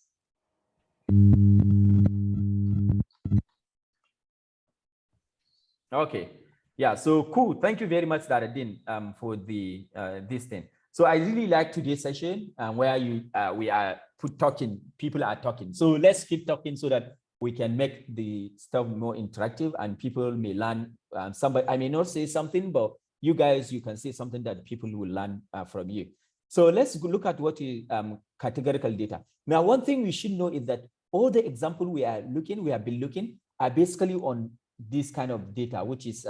Okay, yeah, so cool. Thank you very much, Daradin, for the this thing. So I really like today's session where we are talking, people are talking. So let's keep talking so that we can make the stuff more interactive and people may learn. Somebody, I may not say something, but you guys, you can say something that people will learn from you. So let's look at what is categorical data. Now, one thing we should know is that all the example we have been looking are basically on this kind of data, which is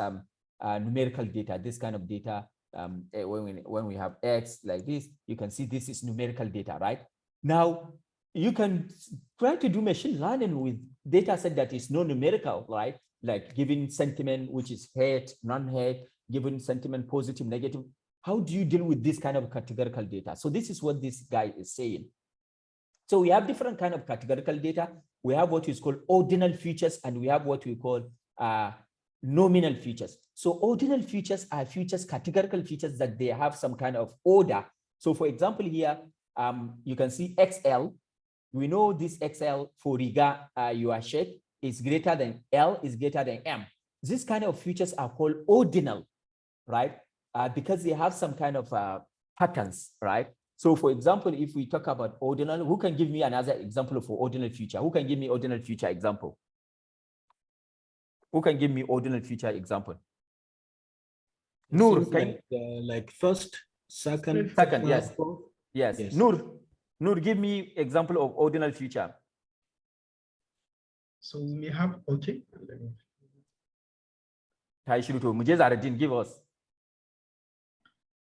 numerical data, this kind of data. When we have X like this, you can see this is numerical data, right? Now, you can try to do machine learning with data set that is non-numerical, right? Like giving sentiment, which is hate, non-hate, given sentiment, positive, negative. How do you deal with this kind of categorical data? So this is what this guy is saying. So we have different kind of categorical data. We have what is called ordinal features, and we have what we call nominal features. So ordinal features are features, categorical features that they have some kind of order. So for example, here, you can see XL. We know this XL for Riga, your shape is greater than L is greater than M. This kind of features are called ordinal, right? Because they have some kind of patterns, right? So for example, if we talk about ordinal, who can give me another example for ordinal feature? Who can give me ordinal feature example? Who can give me ordinal feature example? Noor, like first, second, yes. fourth. Yes. Yes. Noor, give me example of ordinal feature. So we may have, okay. Give us.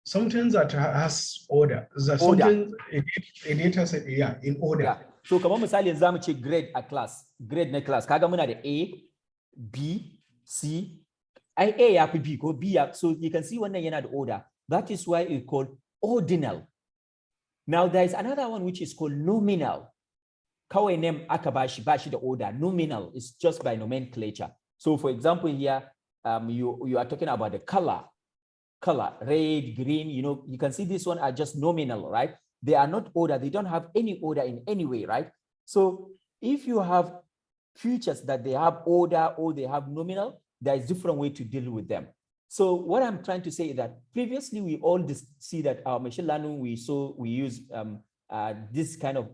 Something that has order. Something, a data set, yeah, in order. Yeah. So kamar misali yanzu zamu ce grade a class, grade na class. Kaga muna da A, B, C. A ya fi B ko B ya, so you can see wannan yana da order. That is why it's called ordinal. Now there is another one which is called nominal. Kawai name aka bashi da order. Nominal is just by nomenclature. So for example here, you are talking about the color, red, green, you can see this one are just nominal, right? They are not order. They don't have any order in any way, right? So if you have features that they have order or they have nominal, there is different way to deal with them. So what I'm trying to say is that previously we all see that our machine learning, we use this kind of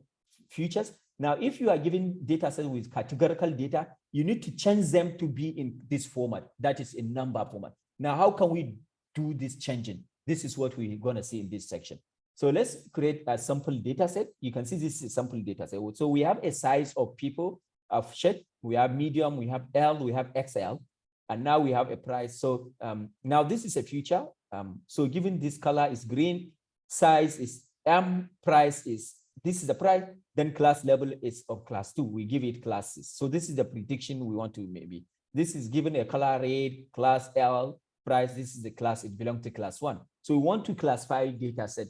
features. Now, if you are given data set with categorical data, you need to change them to be in this format, that is in number format. Now, how can we do this changing? This is what we're going to see in this section. So let's create a sample data set. You can see this is a sample data set. So we have a size of people, of shape, we have medium, we have L, we have XL, and now we have a price. So now this is a feature. So given this color is green, size is M, price is, this is the price, then class level is of class 2. We give it classes. So this is the prediction we want to maybe. This is given a color red, class L, price, this is the class, it belongs to class 1. So we want to classify data set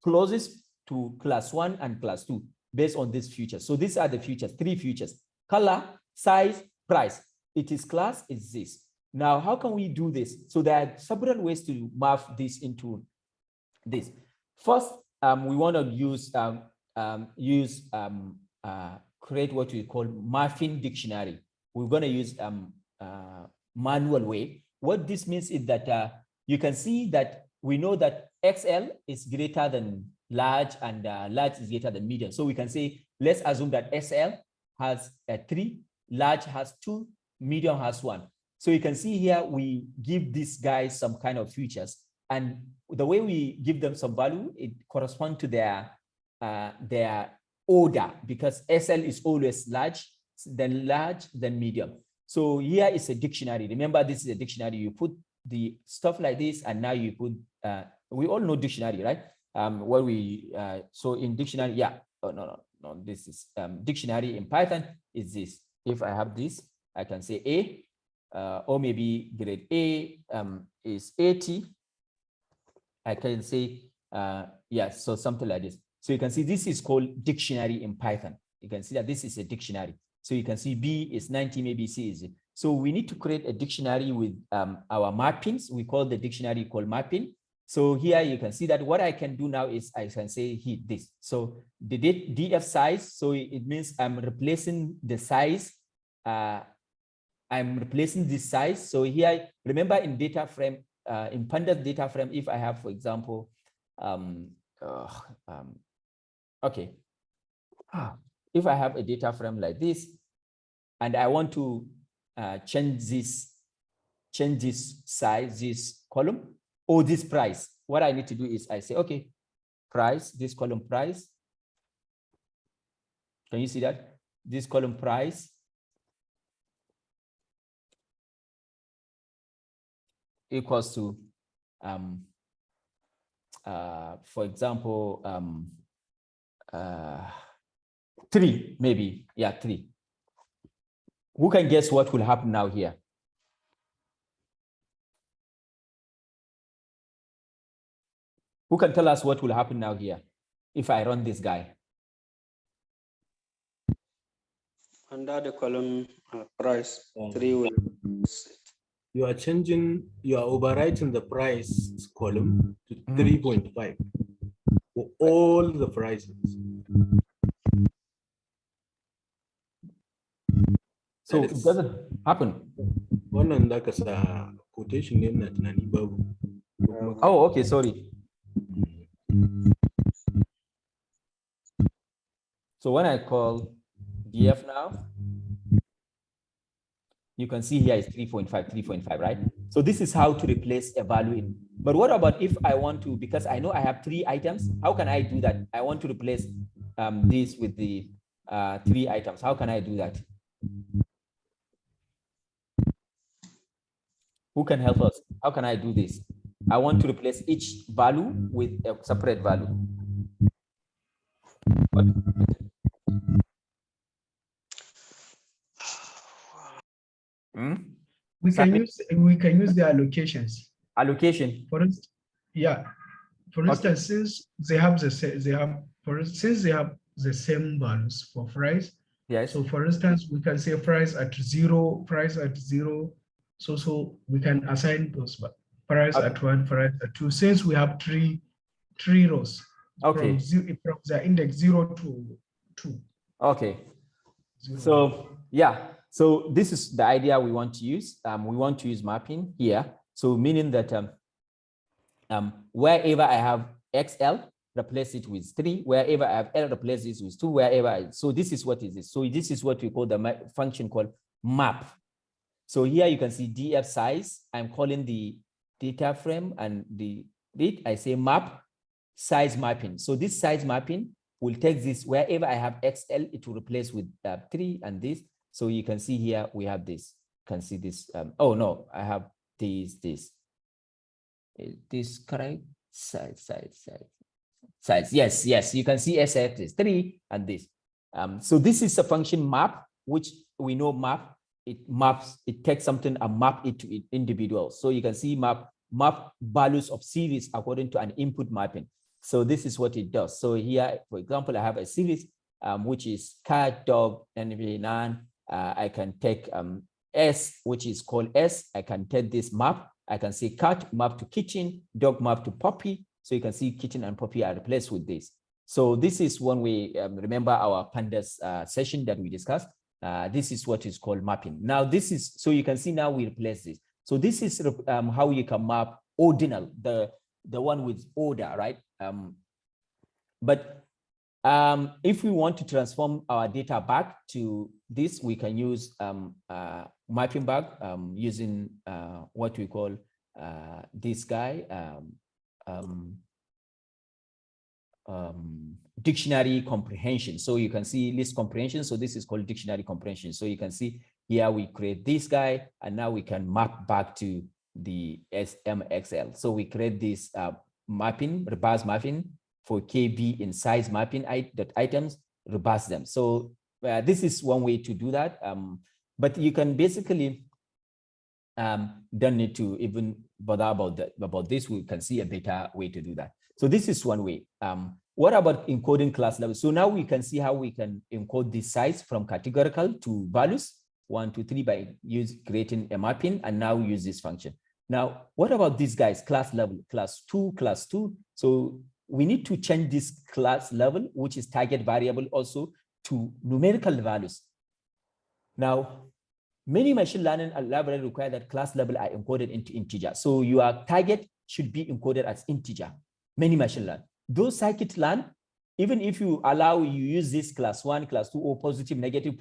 closest to class 1 and class 2 based on these features. So these are the features, 3 features: color, size, price. It is class, is this. Now, how can we do this? So there are several ways to map this into this. First, we want to create what we call mapping dictionary. We're going to use manual way. What this means is that you can see that we know that XL is greater than large and large is greater than medium. So we can say, let's assume that SL has 3, large has 2, medium has 1. So you can see here, we give these guys some kind of features, and the way we give them some value, it corresponds to their order, because SL is always large, then medium. So here is a dictionary. Remember, this is a dictionary. You put the stuff like this, and now you put, we all know dictionary, right? So in dictionary, yeah, oh, no, this is dictionary in Python is this. If I have this, I can say A, or maybe grade A is 80. I can say, yeah, so something like this. So you can see this is called dictionary in Python. You can see that this is a dictionary. So you can see B is 90, maybe C is. So we need to create a dictionary with our mappings. We call the dictionary called mapping. So here you can see that what I can do now is I can say hit this. So the df size, so it means I'm replacing the size. I'm replacing this size. So here, remember in data frame, in pandas data frame, if I have, for example, okay. If I have a data frame like this, and I want to change this size, this column, or this price, what I need to do is I say, okay, price, this column price. Can you see that? This column price equals to, for example, 3, maybe, yeah, 3. Who can guess what will happen now here? Who can tell us what will happen now here if I run this guy? Under the column price, 3 will. You are overwriting the price column to 3.5 for all the prices. So it doesn't happen. Quotation name. Oh, okay, sorry. So when I call df now, you can see here is 3.5, right? So this is how to replace a value in. But what about if I want to, because I know I have 3 items, how can I do that? I want to replace this with the 3 items. How can I do that? Who can help us? How can I do this? I want to replace each value with a separate value. What? We can use the allocations. Allocation. For instance, yeah. For instance, since they have the same values for price. Yes. So for instance, we can say price at 0, price at 0. So we can assign those price at 1, price at 2. Since we have three rows. Okay. From the index 0 to 2. Okay. So yeah. So this is the idea we want to use. We want to use mapping here. So meaning that wherever I have XL, replace it with 3. Wherever I have L, replace it with 2. So this is what is it. So this is what we call the function called map. So here you can see df size. I'm calling the data frame and I say map size mapping. So this size mapping will take this wherever I have XL, it will replace with 3 and this. So you can see here we have this. You can see this. Oh no, I have this. Is this correct? Size. Yes. You can see SF is 3 and this. So this is a function map, which we know map. It takes something and map it to individual. So you can see map values of series according to an input mapping. So this is what it does. So here, for example, I have a series which is cat, dog, NV9. I can take S, which is called S. I can take this map. I can say cat map to kitchen, dog map to puppy. So you can see kitchen and puppy are replaced with this. So this is one way, remember our pandas session that we discussed. This is what is called mapping. Now this is, so you can see now we replace this. So this is how you can map ordinal, the one with order, right? But if we want to transform our data back to this, we can use mapping back using what we call this guy, dictionary comprehension. So you can see list comprehension. So this is called dictionary comprehension. So you can see here we create this guy, and now we can map back to the SMXL. So we create this mapping, reverse mapping for KB in size mapping items, reverse them. So this is one way to do that. But you can basically don't need to even bother about this. We can see a better way to do that. So this is one way. what about encoding class level? So now we can see how we can encode this size from categorical to values 1, 2, 3 by creating a mapping, and now use this function. Now, what about these guys? Class level, class 2, class 2. So we need to change this class level, which is target variable, also to numerical values. Now, many machine learning libraries require that class level are encoded into integer. So your target should be encoded as integer. Many machine learn. Those scikit-learn, even if you allow you use this class 1, class 2, or positive, negative,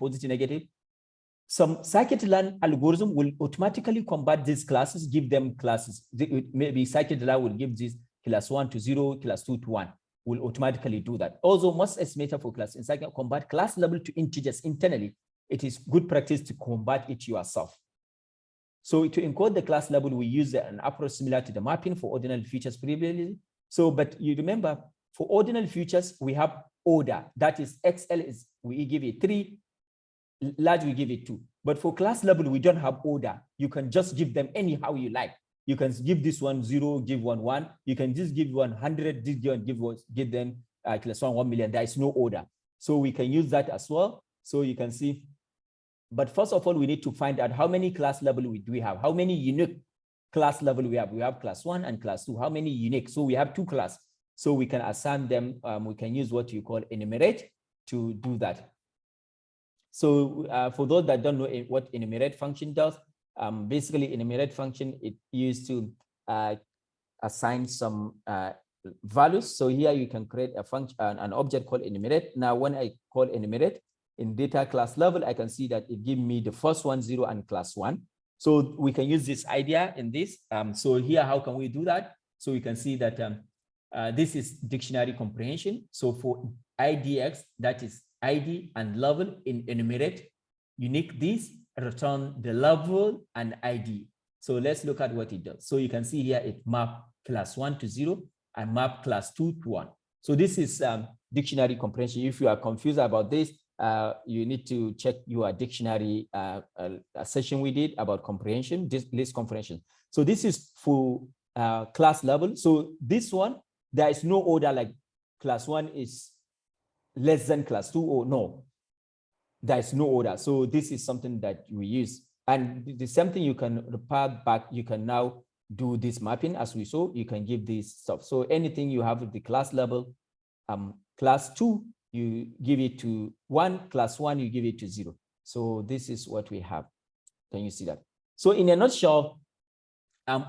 some scikit-learn algorithm will automatically convert these classes, give them classes. Maybe scikit-learn will give this class 1 to 0, class 2 to 1. Will automatically do that. Also, most estimator for class in scikit convert class level to integers internally. It is good practice to convert it yourself. So to encode the class level, we use an approach similar to the mapping for ordinal features previously. So, but you remember, for ordinal features, we have order. That is, XL is, we give it 3, large, we give it 2. But for class level, we don't have order. You can just give them anyhow you like. You can give this one 0, give one 1. You can just give 100, give them class 1 million. There is no order. So we can use that as well. So you can see. But first of all, we need to find out how many class level do we have, how many unique class level we have. We have class 1 and class 2. How many unique? So we have 2 classes. So we can assign them. We can use what you call enumerate to do that. So for those that don't know what enumerate function does, basically enumerate function, it used to assign some values. So here you can create a function, an object called enumerate. Now, when I call enumerate in data class level, I can see that it gives me the first one 0 and class 1. So we can use this idea in this. So here, how can we do that? So we can see that this is dictionary comprehension. So for IDX, that is ID and level in enumerate, unique this, return the level and ID. So let's look at what it does. So you can see here, it map class 1 to 0 and map class 2 to 1. So this is dictionary comprehension. If you are confused about this, you need to check your dictionary session we did about comprehension, this list comprehension. So this is for class level. So this one, there is no order like class 1 is less than class 2 or no. There is no order. So this is something that we use. And the same thing you can repair back. You can now do this mapping as we saw. You can give this stuff. So anything you have at the class level, class 2, you give it to 1, class 1, you give it to 0. So this is what we have. Can you see that? So in a nutshell,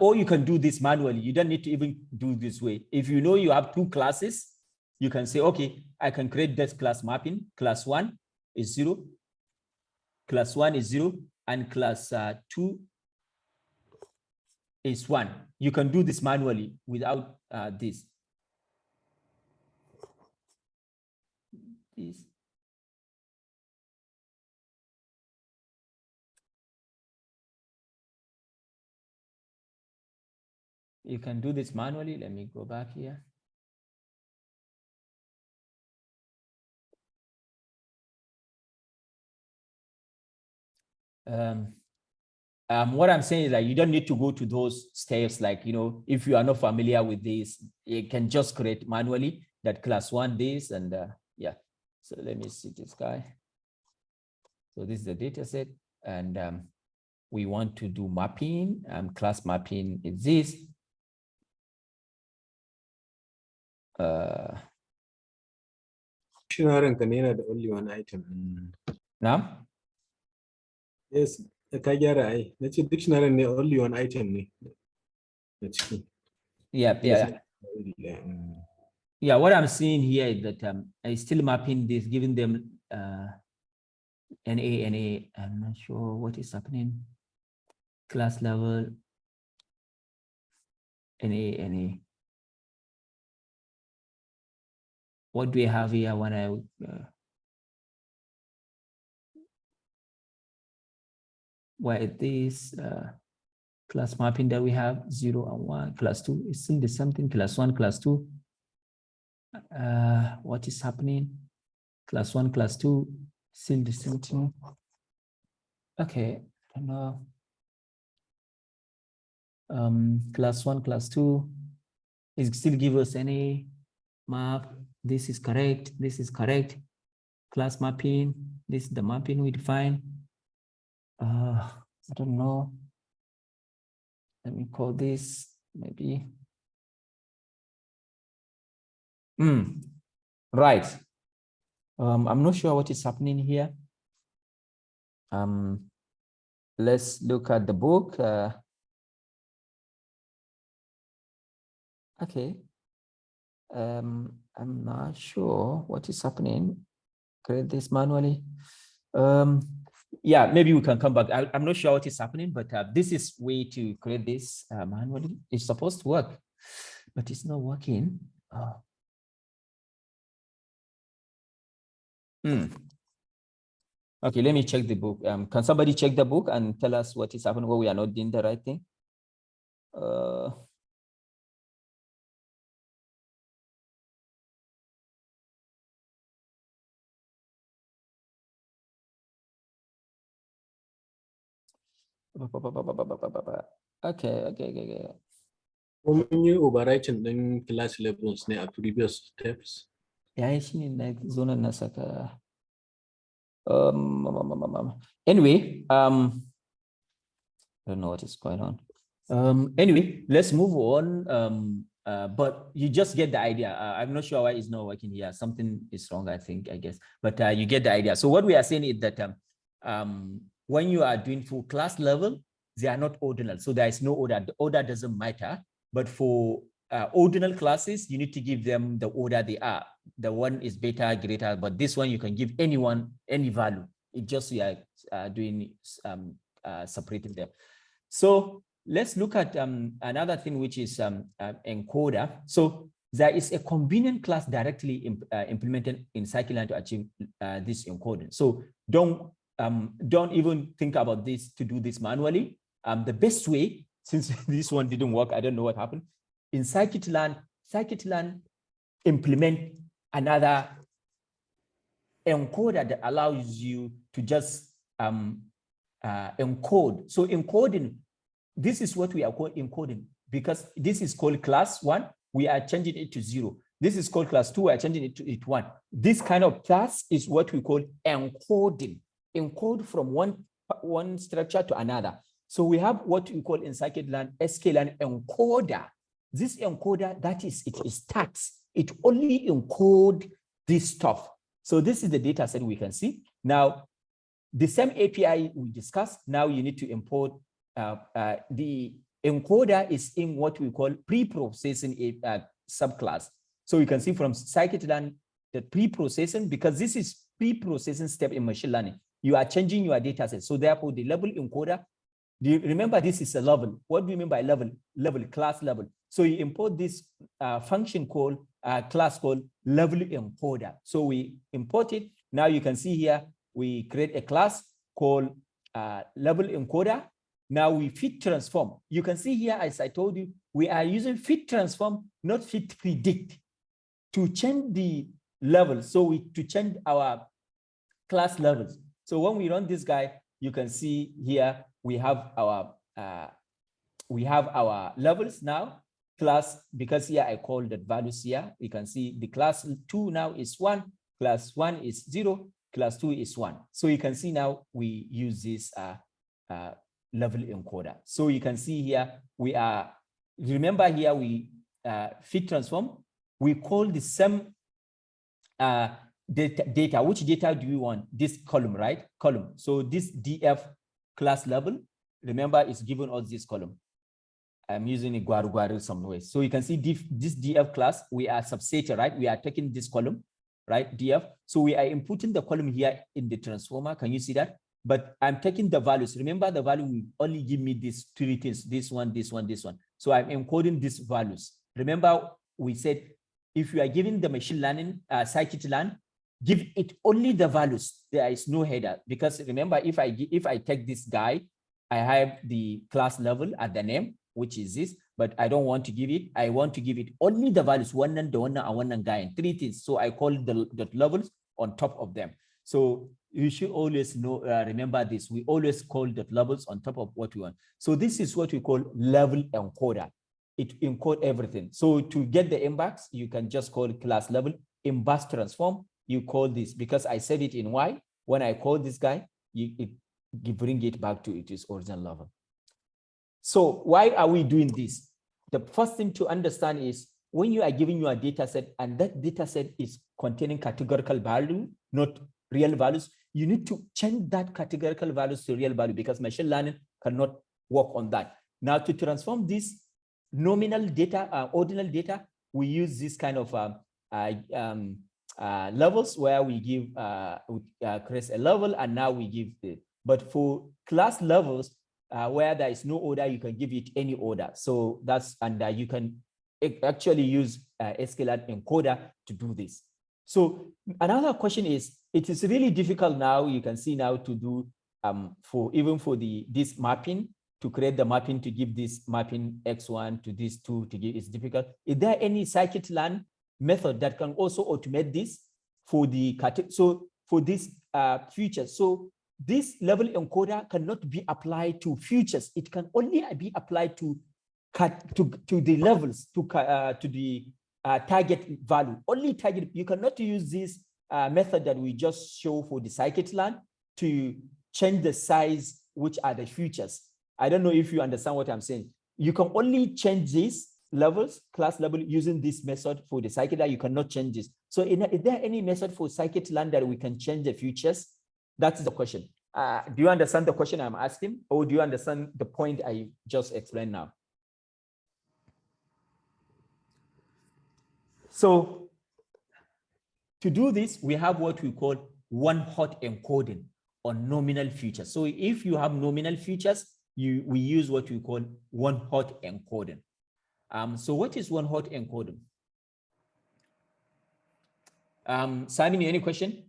or you can do this manually. You don't need to even do this way. If you know you have 2 classes, you can say, okay, I can create this class mapping. Class 1 is 0, class 1 is 0, and class 2 is 1. You can do this manually without this. You can do this manually. Let me go back here. What I'm saying is that you don't need to go to those steps. Like, you know, if you are not familiar with this, you can just create manually that class 1 this and yeah. So let me see this guy. So this is the data set, and we want to do mapping. Class mapping is this. Dictionary container the only one item. Now? Yes, Kajara, that's a dictionary the only one item. Yeah. Yeah, what I'm seeing here is that I'm still mapping this, giving them NA. I'm not sure what is happening. Class level, NA. What do we have here when I why this class mapping that we have 0 and 1, class 2 is still the same thing, class 1, class 2. What is happening? Class 1, class 2, still the same thing. Okay, I don't know. Class 1, class 2 is still give us any map, this is correct, this is correct. Class mapping, this is the mapping we define. I don't know. Let me call this maybe. Right. I'm not sure what is happening here. Let's look at the book. Okay. I'm not sure what is happening. Create this manually. Yeah, maybe we can come back. I'm not sure what is happening, but this is way to create this manually. It's supposed to work, but it's not working. Okay, let me check the book. Can somebody check the book and tell us what is happening, where we are not doing the right thing? Okay. When you overwriting then class levels at previous steps. Yeah, like zona nasaka. Anyway, I don't know what is going on. Anyway, let's move on. But you just get the idea. I'm not sure why it's not working here. Something is wrong, I guess. But you get the idea. So what we are saying is that when you are doing full class level, they are not ordinal. So there is no order. The order doesn't matter. But for ordinal classes, you need to give them the order they are. The one is beta, greater, but this one you can give anyone any value. It just we are doing separating them. So let's look at another thing, which is encoder. So there is a convenient class directly implemented in Sklearn to achieve this encoding. So don't even think about this to do this manually. The best way, since this one didn't work, I don't know what happened. In Sklearn implement another encoder that allows you to just encode. So encoding, this is what we are called encoding, because this is called class 1. We are changing it to 0. This is called class 2. We are changing it to 1. This kind of class is what we call encoding. Encode from one structure to another. So we have what we call in Sklearn encoder. This encoder, that is, it is tax. It only encode this stuff. So this is the data set we can see. Now, the same API we discussed, now you need to import the encoder is in what we call pre-processing subclass. So you can see from Sklearn the pre-processing, because this is pre-processing step in machine learning. You are changing your data set. So therefore, the level encoder, remember this is a level. What do you mean by level? Level, class level. So you import this function called class called level encoder. So we import it. Now you can see here, we create a class called level encoder. Now we fit transform. You can see here, as I told you, we are using fit transform, not fit predict, to change the level. So to change our class levels. So when we run this guy, you can see here, we have our levels now. Class, because here I call the values here. You can see the class 2 now is 1, class 1 is 0, class 2 is 1. So you can see now we use this level encoder. So you can see here, we are, remember here we fit transform, we call the same data. Which data do we want? This column, right? Column. So this df class level, remember, is given us this column. I'm using a guaru some way. So you can see this df class, we are subsetting, right? We are taking this column, right? Df. So we are inputting the column here in the transformer. Can you see that? But I'm taking the values. Remember, the value will only give me these 3 things, this one, this one, this one. So I'm encoding these values. Remember, we said, if you are giving the machine learning, Sklearn, give it only the values. There is no header, because remember, if I take this guy, I have the class level at the name, which is this, but I don't want to give it. I want to give it only the values, one and guy, and 3 things. So I call the levels on top of them. So you should always know, remember this. We always call the levels on top of what we want. So this is what we call level encoder. It encodes everything. So to get the inbox, you can just call class level inverse transform, you call this, because I said it in Y, when I call this guy, you bring it back to its original level. So why are we doing this? The first thing to understand is when you are giving you a data set and that data set is containing categorical value, not real values, you need to change that categorical values to real value because machine learning cannot work on that. Now to transform this nominal data, ordinal data, we use this kind of levels where we give, create a level and now we give it. But for class levels, where there is no order, you can give it any order. So that's, and you can actually use Sklearn encoder to do this. So another question is, it is really difficult now, you can see now to do, for even for this mapping, to create the mapping to give this mapping X1 to this 2 to give, it's difficult. Is there any scikit-learn method that can also automate this for the, so for this features? So this level encoder cannot be applied to futures. It can only be applied to the levels, to the target value. Only target. You cannot use this method that we just show for the scikit-learn to change the size, which are the futures. I don't know if you understand what I'm saying. You can only change these levels, class level, using this method for the scikit-learn. You cannot change this. So is there any method for scikit-learn that we can change the futures? That's the question. Do you understand the question I'm asking, or do you understand the point I just explained now? So to do this, we have what we call one-hot encoding on nominal features. So if you have nominal features, we use what we call one-hot encoding. So what is one-hot encoding? Simon, any question?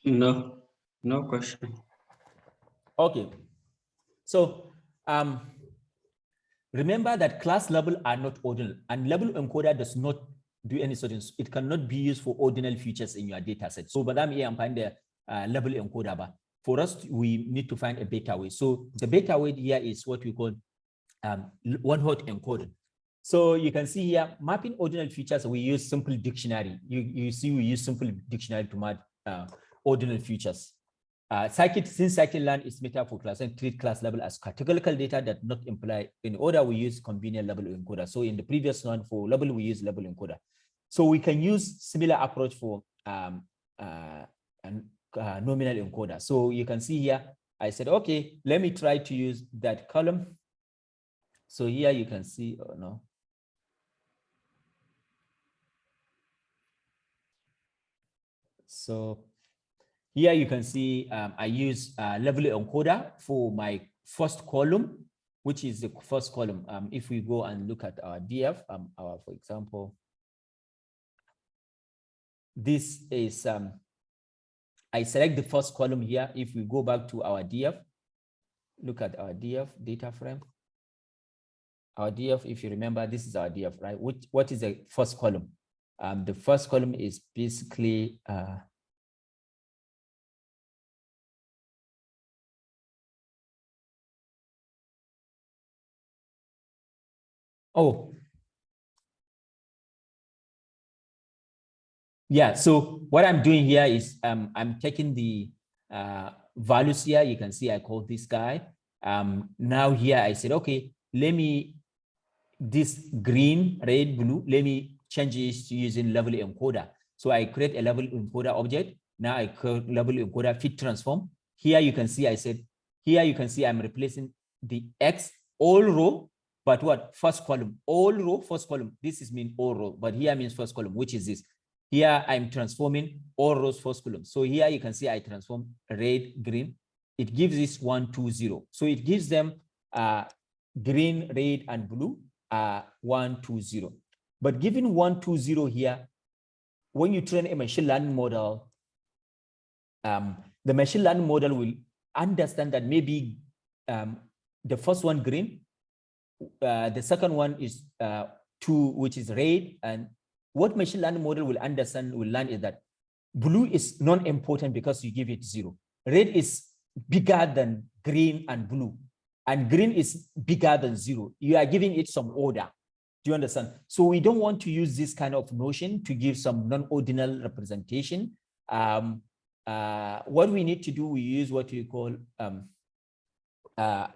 No, no question. Okay. So remember that class level are not ordinal, and level encoder does not do any certain. It cannot be used for ordinal features in your data set. So, but I'm here and find the level encoder. But for us, we need to find a better way. So the better way here is what we call one-hot encoding. So you can see here, mapping ordinal features, we use simple dictionary. You see, we use simple dictionary to map ordinal features. Since scikit-learn is meta for class and treat class level as categorical data that not imply in order, we use convenient level encoder. So in the previous one for level, we use level encoder. So we can use similar approach for nominal encoder. So you can see here, I said, okay, let me try to use that column. So here you can see, oh no. So here you can see I use level encoder for my first column, which is the first column. If we go and look at our DF, for example, this is, I select the first column here. If we go back to our DF, look at our DF data frame. Our DF, if you remember, this is our DF, right? What is the first column? The first column is basically, oh, yeah. So what I'm doing here is I'm taking the values here. You can see I call this guy. Now here I said, okay, let me, this green, red, blue, let me change this to using level encoder. So I create a level encoder object. Now I create level encoder fit transform. Here you can see I said, here you can see I'm replacing the X all row, but what? First column, all row, first column. This is mean all row, but here means first column, which is this. Here I'm transforming all rows first column. So here you can see I transform red, green. It gives this 1, 2, 0. So it gives them green, red, and blue 1, 2, 0. But given 1, 2, 0 here, when you train a machine learning model, the machine learning model will understand that maybe the first one green, the second one is 2, which is red, and what machine learning model will understand, will learn is that blue is non-important because you give it 0. Red is bigger than green and blue, and green is bigger than 0. You are giving it some order. Do you understand? So we don't want to use this kind of notion to give some non-ordinal representation. What we need to do, we use what we call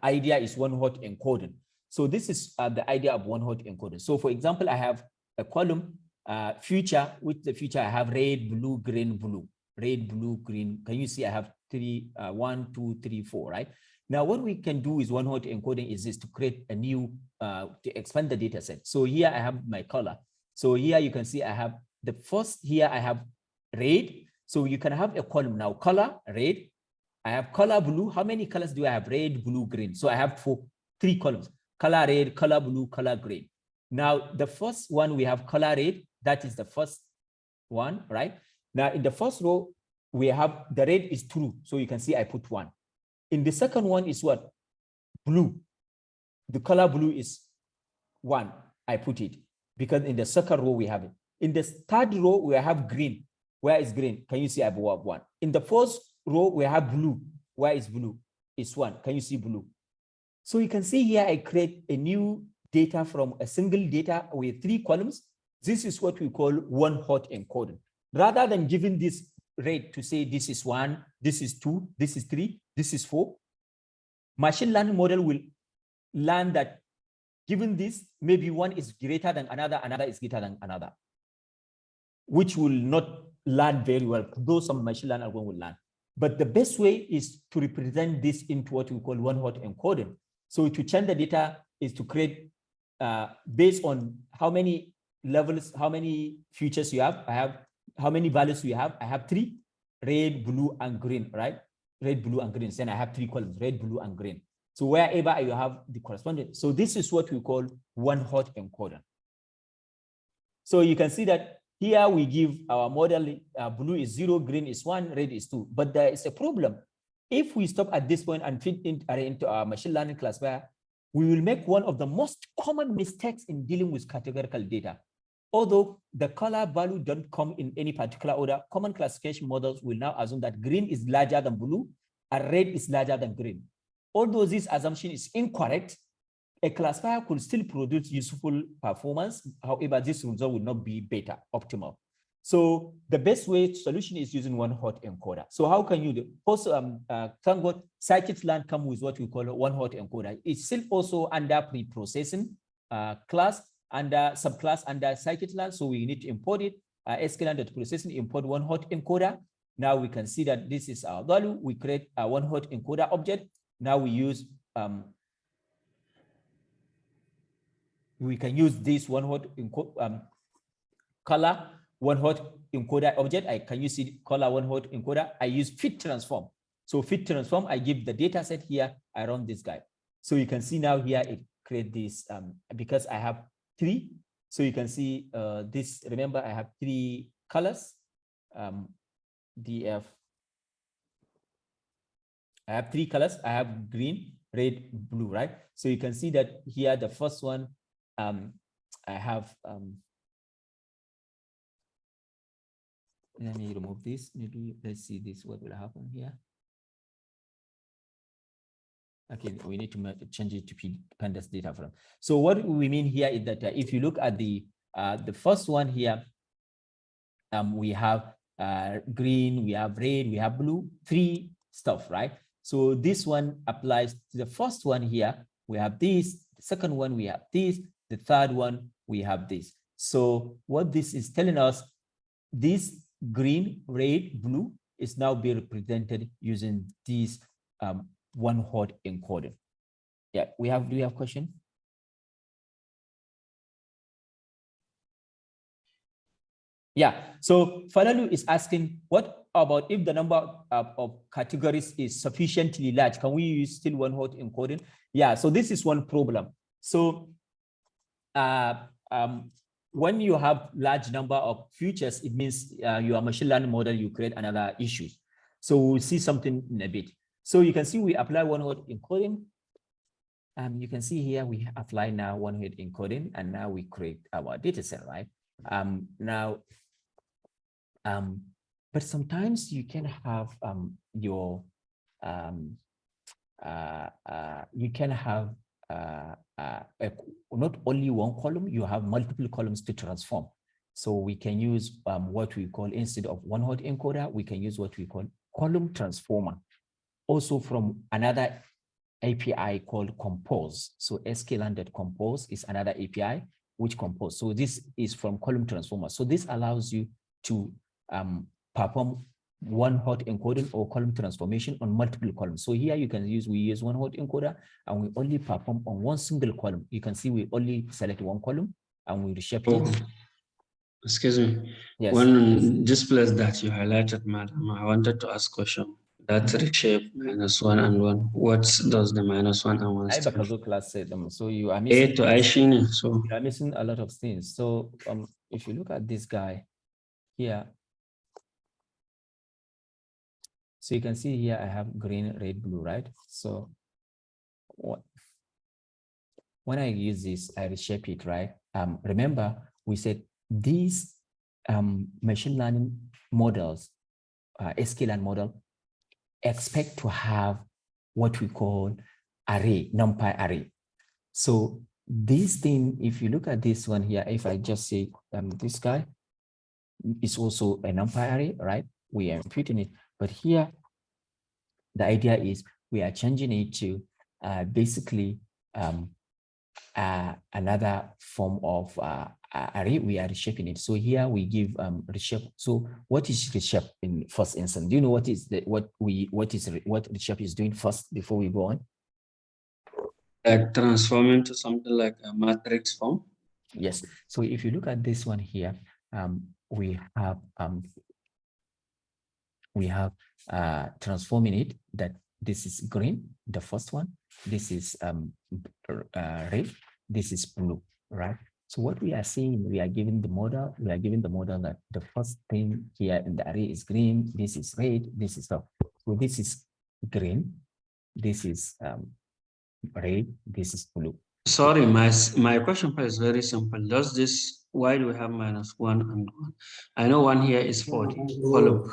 idea is one-hot encoding. So this is the idea of one-hot encoding. So for example, I have a column future. With the future, I have red, blue, green, blue, red, blue, green. Can you see I have 1, 2, 3, 4, right? Now, what we can do is one-hot encoding is this to create a new, to expand the data set. So here I have my color. So here you can see I have the first, here I have red. So you can have a column now, color, red. I have color blue. How many colors do I have? Red, blue, green. So I have 3 columns, color red, color blue, color green. Now, the first one we have color red. That is the first one, right? Now, in the first row, we have the red is true. So you can see I put 1. In the second one is what? Blue. The color blue is 1. I put it because in the second row we have it. In the third row we have green. Where is green? Can you see I have 1? In the first row we have blue. Where is blue? It's 1. Can you see blue? So you can see here I create a new data from a single data with 3 columns. This is what we call one-hot encoding. Rather than giving this red to say this is 1, this is 2, this is 3, this is 4. Machine learning model will learn that given this, maybe 1 is greater than another, another is greater than another, which will not learn very well, though some machine learning algorithm will learn. But the best way is to represent this into what we call one-hot encoding. So to change the data is to create, based on how many levels, how many features you have. I have how many values we have. I have 3, red, blue, and green, right? Red, blue, and green. Then I have 3 columns, red, blue, and green. So wherever you have the corresponding. So this is what we call one-hot encoder. So you can see that here we give our model, blue is 0, green is 1, red is 2. But there is a problem. If we stop at this point and fit into our machine learning classifier, we will make one of the most common mistakes in dealing with categorical data. Although the color value don't come in any particular order, common classification models will now assume that green is larger than blue and red is larger than green. Although this assumption is incorrect, a classifier could still produce useful performance. However, this result will not be better, optimal. So the best way solution is using one-hot encoder. So how can you do? Also, thank God, scikit-learn come with what we call a one-hot encoder. It's still also under pre-processing class, under subclass under scikit-learn. So we need to import it. Sklearn.processing import one-hot encoder. Now we can see that this is our value. We create a one-hot encoder object. Now we use we can use this one-hot color one-hot encoder object. Can you see color one-hot encoder? I use fit transform. So fit transform, I give the data set here, I run this guy. So you can see now here it create this because I have 3. So you can see this, remember I have 3 colors, DF. I have 3 colors. I have green, red, blue, right? So you can see that here, the first one, I have, let me remove this. Maybe let's see this, what will happen here. Okay, we need to change it to pandas data frame. So what we mean here is that if you look at the first one here, we have green, we have red, we have blue, 3 stuff, right? So this one applies to the first one here. We have this. The second one, we have this. The third one, we have this. So what this is telling us, this green, red, blue is now being represented using this one-hot encoding. Yeah, do we have question? Yeah, so Falalu is asking, what about if the number of categories is sufficiently large? Can we use still one-hot encoding? Yeah, so this is one problem. So when you have large number of features, it means your machine learning model, you create another issue. So we'll see something in a bit. So you can see we apply one-hot encoding. You can see here we apply now one-hot encoding, and now we create our data set, right? But sometimes you can have you can have not only one column, you have multiple columns to transform. So we can use what we call, instead of one hot encoder, we can use what we call column transformer. Also from another API called compose. So sklearn.compose is another API which compose. So this is from column transformer. So this allows you to perform one hot encoding or column transformation on multiple columns. So here you can use, we use one hot encoder and we only perform on one single column. You can see we only select one column and we reshape it. Excuse me. Yes. One this place that you highlighted, madam, I wanted to ask question. That reshape -1 and 1. What does the -1 and 1 stand for? Class said them. So you are missing. To Aishini. So You are missing a lot of things. So if you look at this guy here, so you can see here I have green, red, blue, right? So when I use this, I reshape it, right? Remember, we said these machine learning models, sklearn model, expect to have what we call array, numpy array. So this thing, if you look at this one here, if I just say this guy is also a numpy array, right? We are imputing it, but here the idea is we are changing it to basically another form of array. We are reshaping it. So here we give reshape. So what is reshape in first instance? Do you know what is what reshape is doing first before we go on? transform into something like a matrix form. Yes. So if you look at this one here, we have transforming it, that this is green, the first one, this is red, this is blue, right? So what we are seeing, we are giving the model that the first thing here in the array is green, this is red, this is stuff. So this is green, this is red, this is blue. Sorry, my question is very simple. Does this, why do we have -1 and 1? I know 1 here is for the column.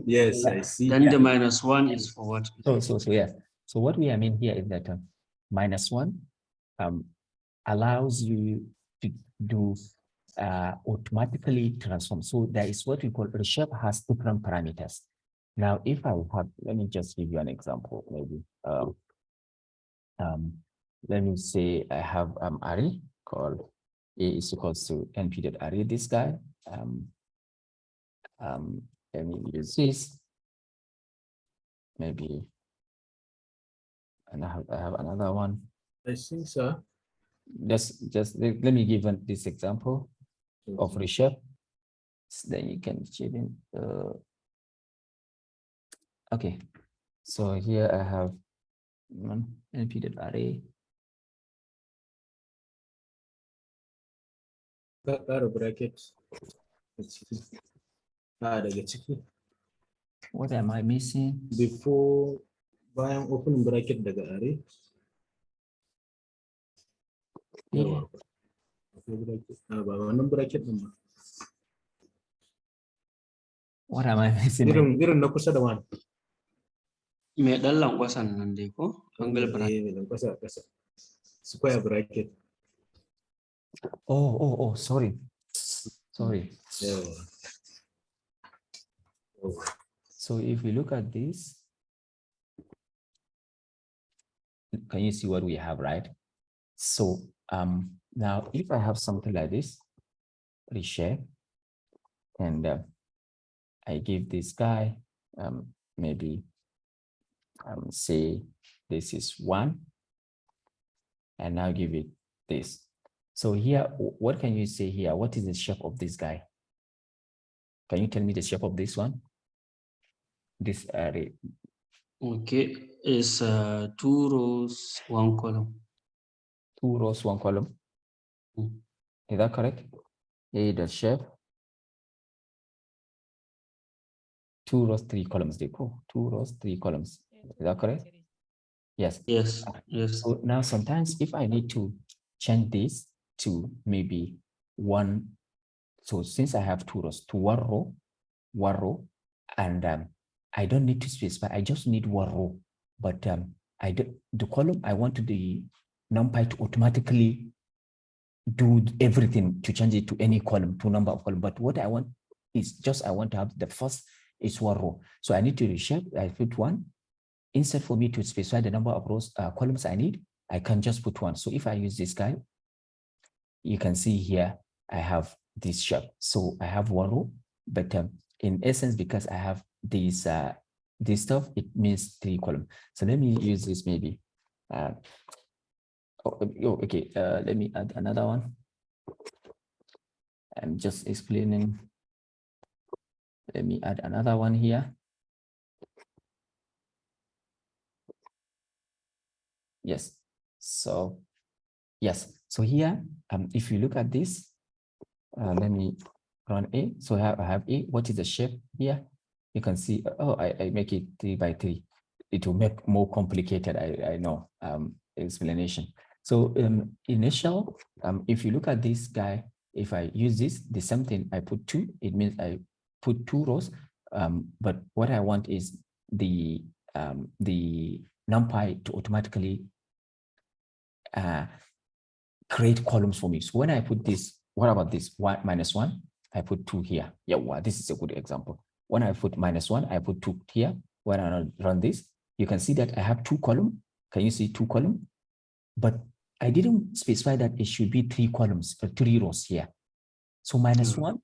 Yes, I see. Then the -1 is for what? So yeah. So what we are mean here is that -1 allows you to do automatically transform. So there is what we call reshape has different parameters. Now, if I have, let me just give you an example, maybe. Let me say I have array called A is equals to np.array, this guy. Let me use this. Maybe, and I have another one. I think so. Just let me give this example of reshape. So then you can shape in. Okay, so here I have np.array. Got a bracket. Daga ciki. What am I missing? Before bayan open bracket daga array. Yeah. Ba wannan bracket din ba. What am I missing? Irin na kusa da wani. Me dan lankwasan nan dai ko? Angle bracket. Me lankwasa kasa. Square bracket. Oh, sorry. Yeah. So if we look at this, can you see what we have, right? So now if I have something like this, reshape, and I give this guy maybe say this is 1, and now give it this. So here, what can you say here? What is the shape of this guy? Can you tell me the shape of this one? This array. Okay, it's 2 rows, 1 column. 2 rows, 1 column. Is that correct? A the shape. 2 rows, 3 columns. They go 2 rows, 3 columns. Is that correct? Yes. Yes. So now sometimes if I need to change this to maybe 1, so since I have 2 rows, to 1 row, and I don't need to specify, I just need 1 row, but the column, I want the NumPy to automatically do everything to change it to any column, to number of column. But what I want is just, I want to have the first is one row. So I need to reshape, I put one. Instead for me to specify the number of rows, columns I need, I can just put one. So if I use this guy, you can see here, I have this shape. So I have one row, but in essence, because I have this stuff, it means 3 columns. So let me use this maybe. Okay, let me add another one. I'm just explaining. Let me add another one here. Yes. So yes. So here, if you look at this, let me run A. So I have A. What is the shape here? You can see. Oh, I make it 3 by 3. It will make more complicated. I know explanation. So initial, if you look at this guy, if I use this, the same thing, I put 2. It means I put 2 rows. But what I want is the NumPy to automatically create columns for me. So when I put this, what about this 1 minus 1? I put 2 here. Yeah, wow, this is a good example. When I put minus 1, I put 2 here. When I run this, you can see that I have 2 columns. Can you see 2 columns? But I didn't specify that it should be 3 columns or 3 rows here. So minus 1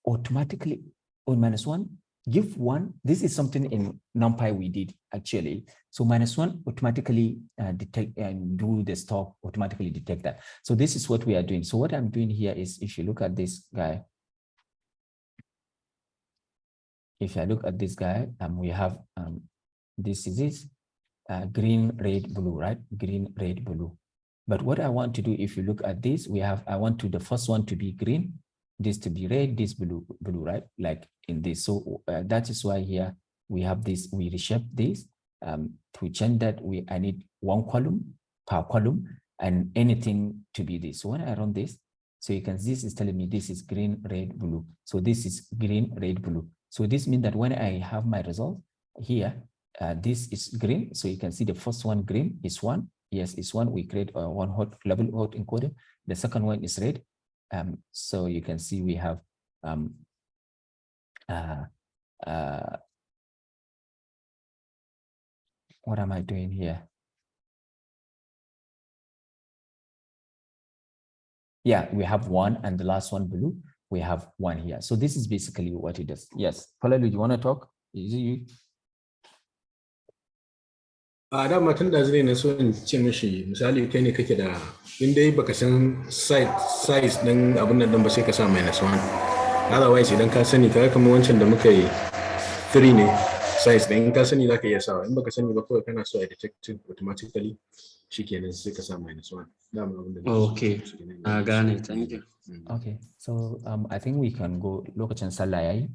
automatically, or minus 1, give 1. This is something in NumPy we did actually. So minus 1 automatically detect and do the stop, automatically detect that. So this is what we are doing. So what I'm doing here is, if you look at this guy, if I look at this guy, we have this is this green, red, blue, right? Green, red, blue. But what I want to do, if you look at this, we have, I want to the first one to be green, this to be red, this blue, right? Like in this. So that is why here we have this, we reshape this to change that. I need 1 column per column and anything to be this. So when I run this, so you can see this is telling me this is green, red, blue. So this is green, red, blue. So this means that when I have my result here, this is green. So you can see the first one green is 1. Yes, it's 1. We create one hot level hot encoder. The second one is red. So you can see we have what am I doing here? Yeah, we have 1 and the last one blue. We have 1 here. So this is basically what it does. Yes, Palalu, you want to talk? Is it you? A dama tun da zai na so in ce mishi misali kai ne kake da in dai baka san size din abun nan ba sai ka sa -1. Otherwise idan ka sani kaga kamar wancan da muka yi 3 ne size din, in ka sani zaka iya sawa, in baka sani ba kawai kana so a detect automatically shikenan sai ka sa -1. Dama abun da Okay, got it. Thank you. Okay, so I think we can go lokacin sallah yayi.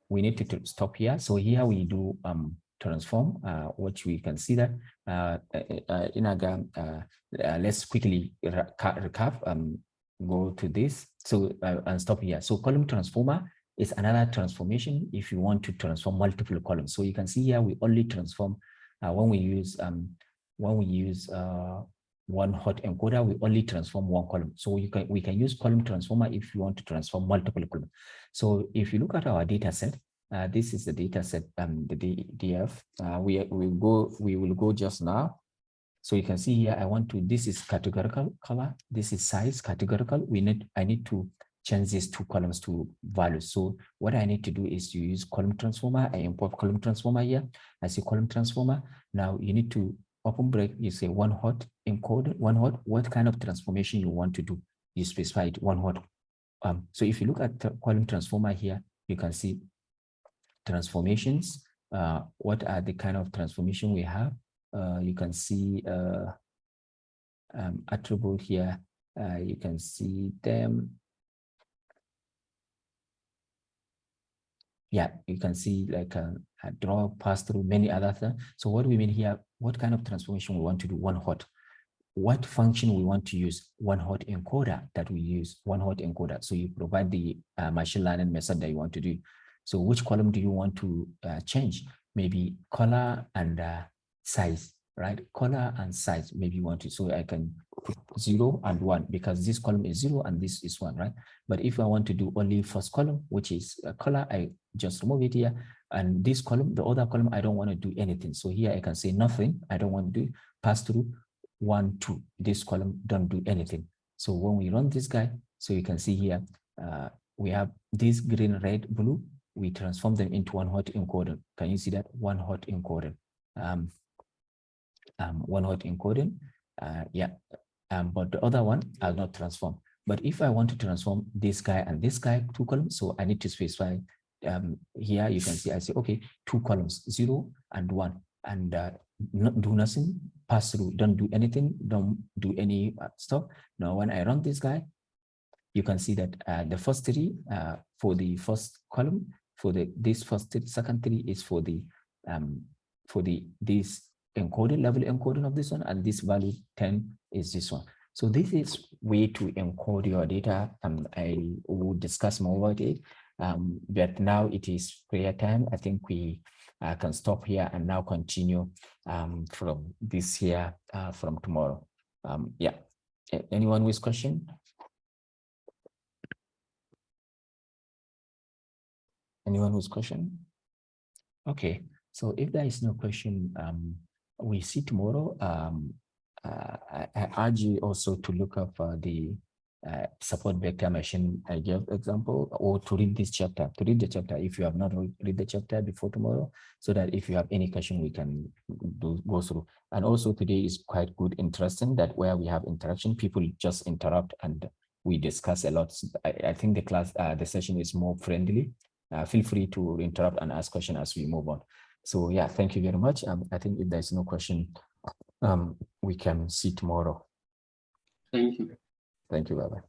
We need to stop here. So here we do transform, which we can see that let's quickly recap, go to this. So and stop here. So column transformer is another transformation if you want to transform multiple columns. So you can see here we only transform when we use one hot encoder, we only transform 1 column. So we can use column transformer if you want to transform multiple columns. So if you look at our data set, this is the data set, the DF. We will go just now. So you can see here, this is categorical color, this is size categorical. I need to change these 2 columns to values. So what I need to do is to use column transformer. I import column transformer here. I see column transformer. Now you need to open break, you say 1 hot encode, 1 hot, what kind of transformation you want to do. You specify it 1 hot. So if you look at the column transformer here, you can see transformations. What are the kind of transformation we have? You can see attribute here. You can see them. Yeah, you can see like a draw, pass through, many other things. So what do we mean here? What kind of transformation we want to do? 1 hot. What function we want to use? 1 hot encoder that we use, 1 hot encoder. So you provide the machine learning method that you want to do. So which column do you want to change? maybe color and size, right? Color and size, maybe you want to, so I can put 0 and 1 because this column is 0 and this is 1, right? But if I want to do only first column, which is a color, I just remove it here. And this column, the other column, I don't want to do anything. So here I can say nothing. I don't want to do pass through 1, 2. This column don't do anything. So when we run this guy, so you can see here, we have this green, red, blue. We transform them into one hot encoding. Can you see that? One hot encoding. One hot encoding. Yeah. But the other one I'll not transform. But if I want to transform this guy and this guy, 2 columns, so I need to specify here. You can see I say, okay, 2 columns, 0 and 1, and not do nothing, pass through, don't do anything, don't do any stuff. Now, when I run this guy, you can see that the first 3 for the first column, for this first 3, second 3 is for this encoding, level encoding of this one, and this value 10 is this one. So this is way to encode your data. I will discuss more about it. But now it is prayer time. I think we can stop here and now continue from this here from tomorrow. Yeah. Anyone with question? Anyone who's question? Okay. So if there is no question, we see tomorrow. I urge you also to look up the support vector machine I gave example, or to read this chapter, to read the chapter if you have not read the chapter before tomorrow, so that if you have any question we can go through. And also today is quite good, interesting, that where we have interaction, people just interrupt and we discuss a lot. I think the class, the session is more friendly. Feel free to interrupt and ask questions as we move on. So yeah, thank you very much. I think if there's no question, we can see tomorrow. Thank you. Thank you. Bye-bye.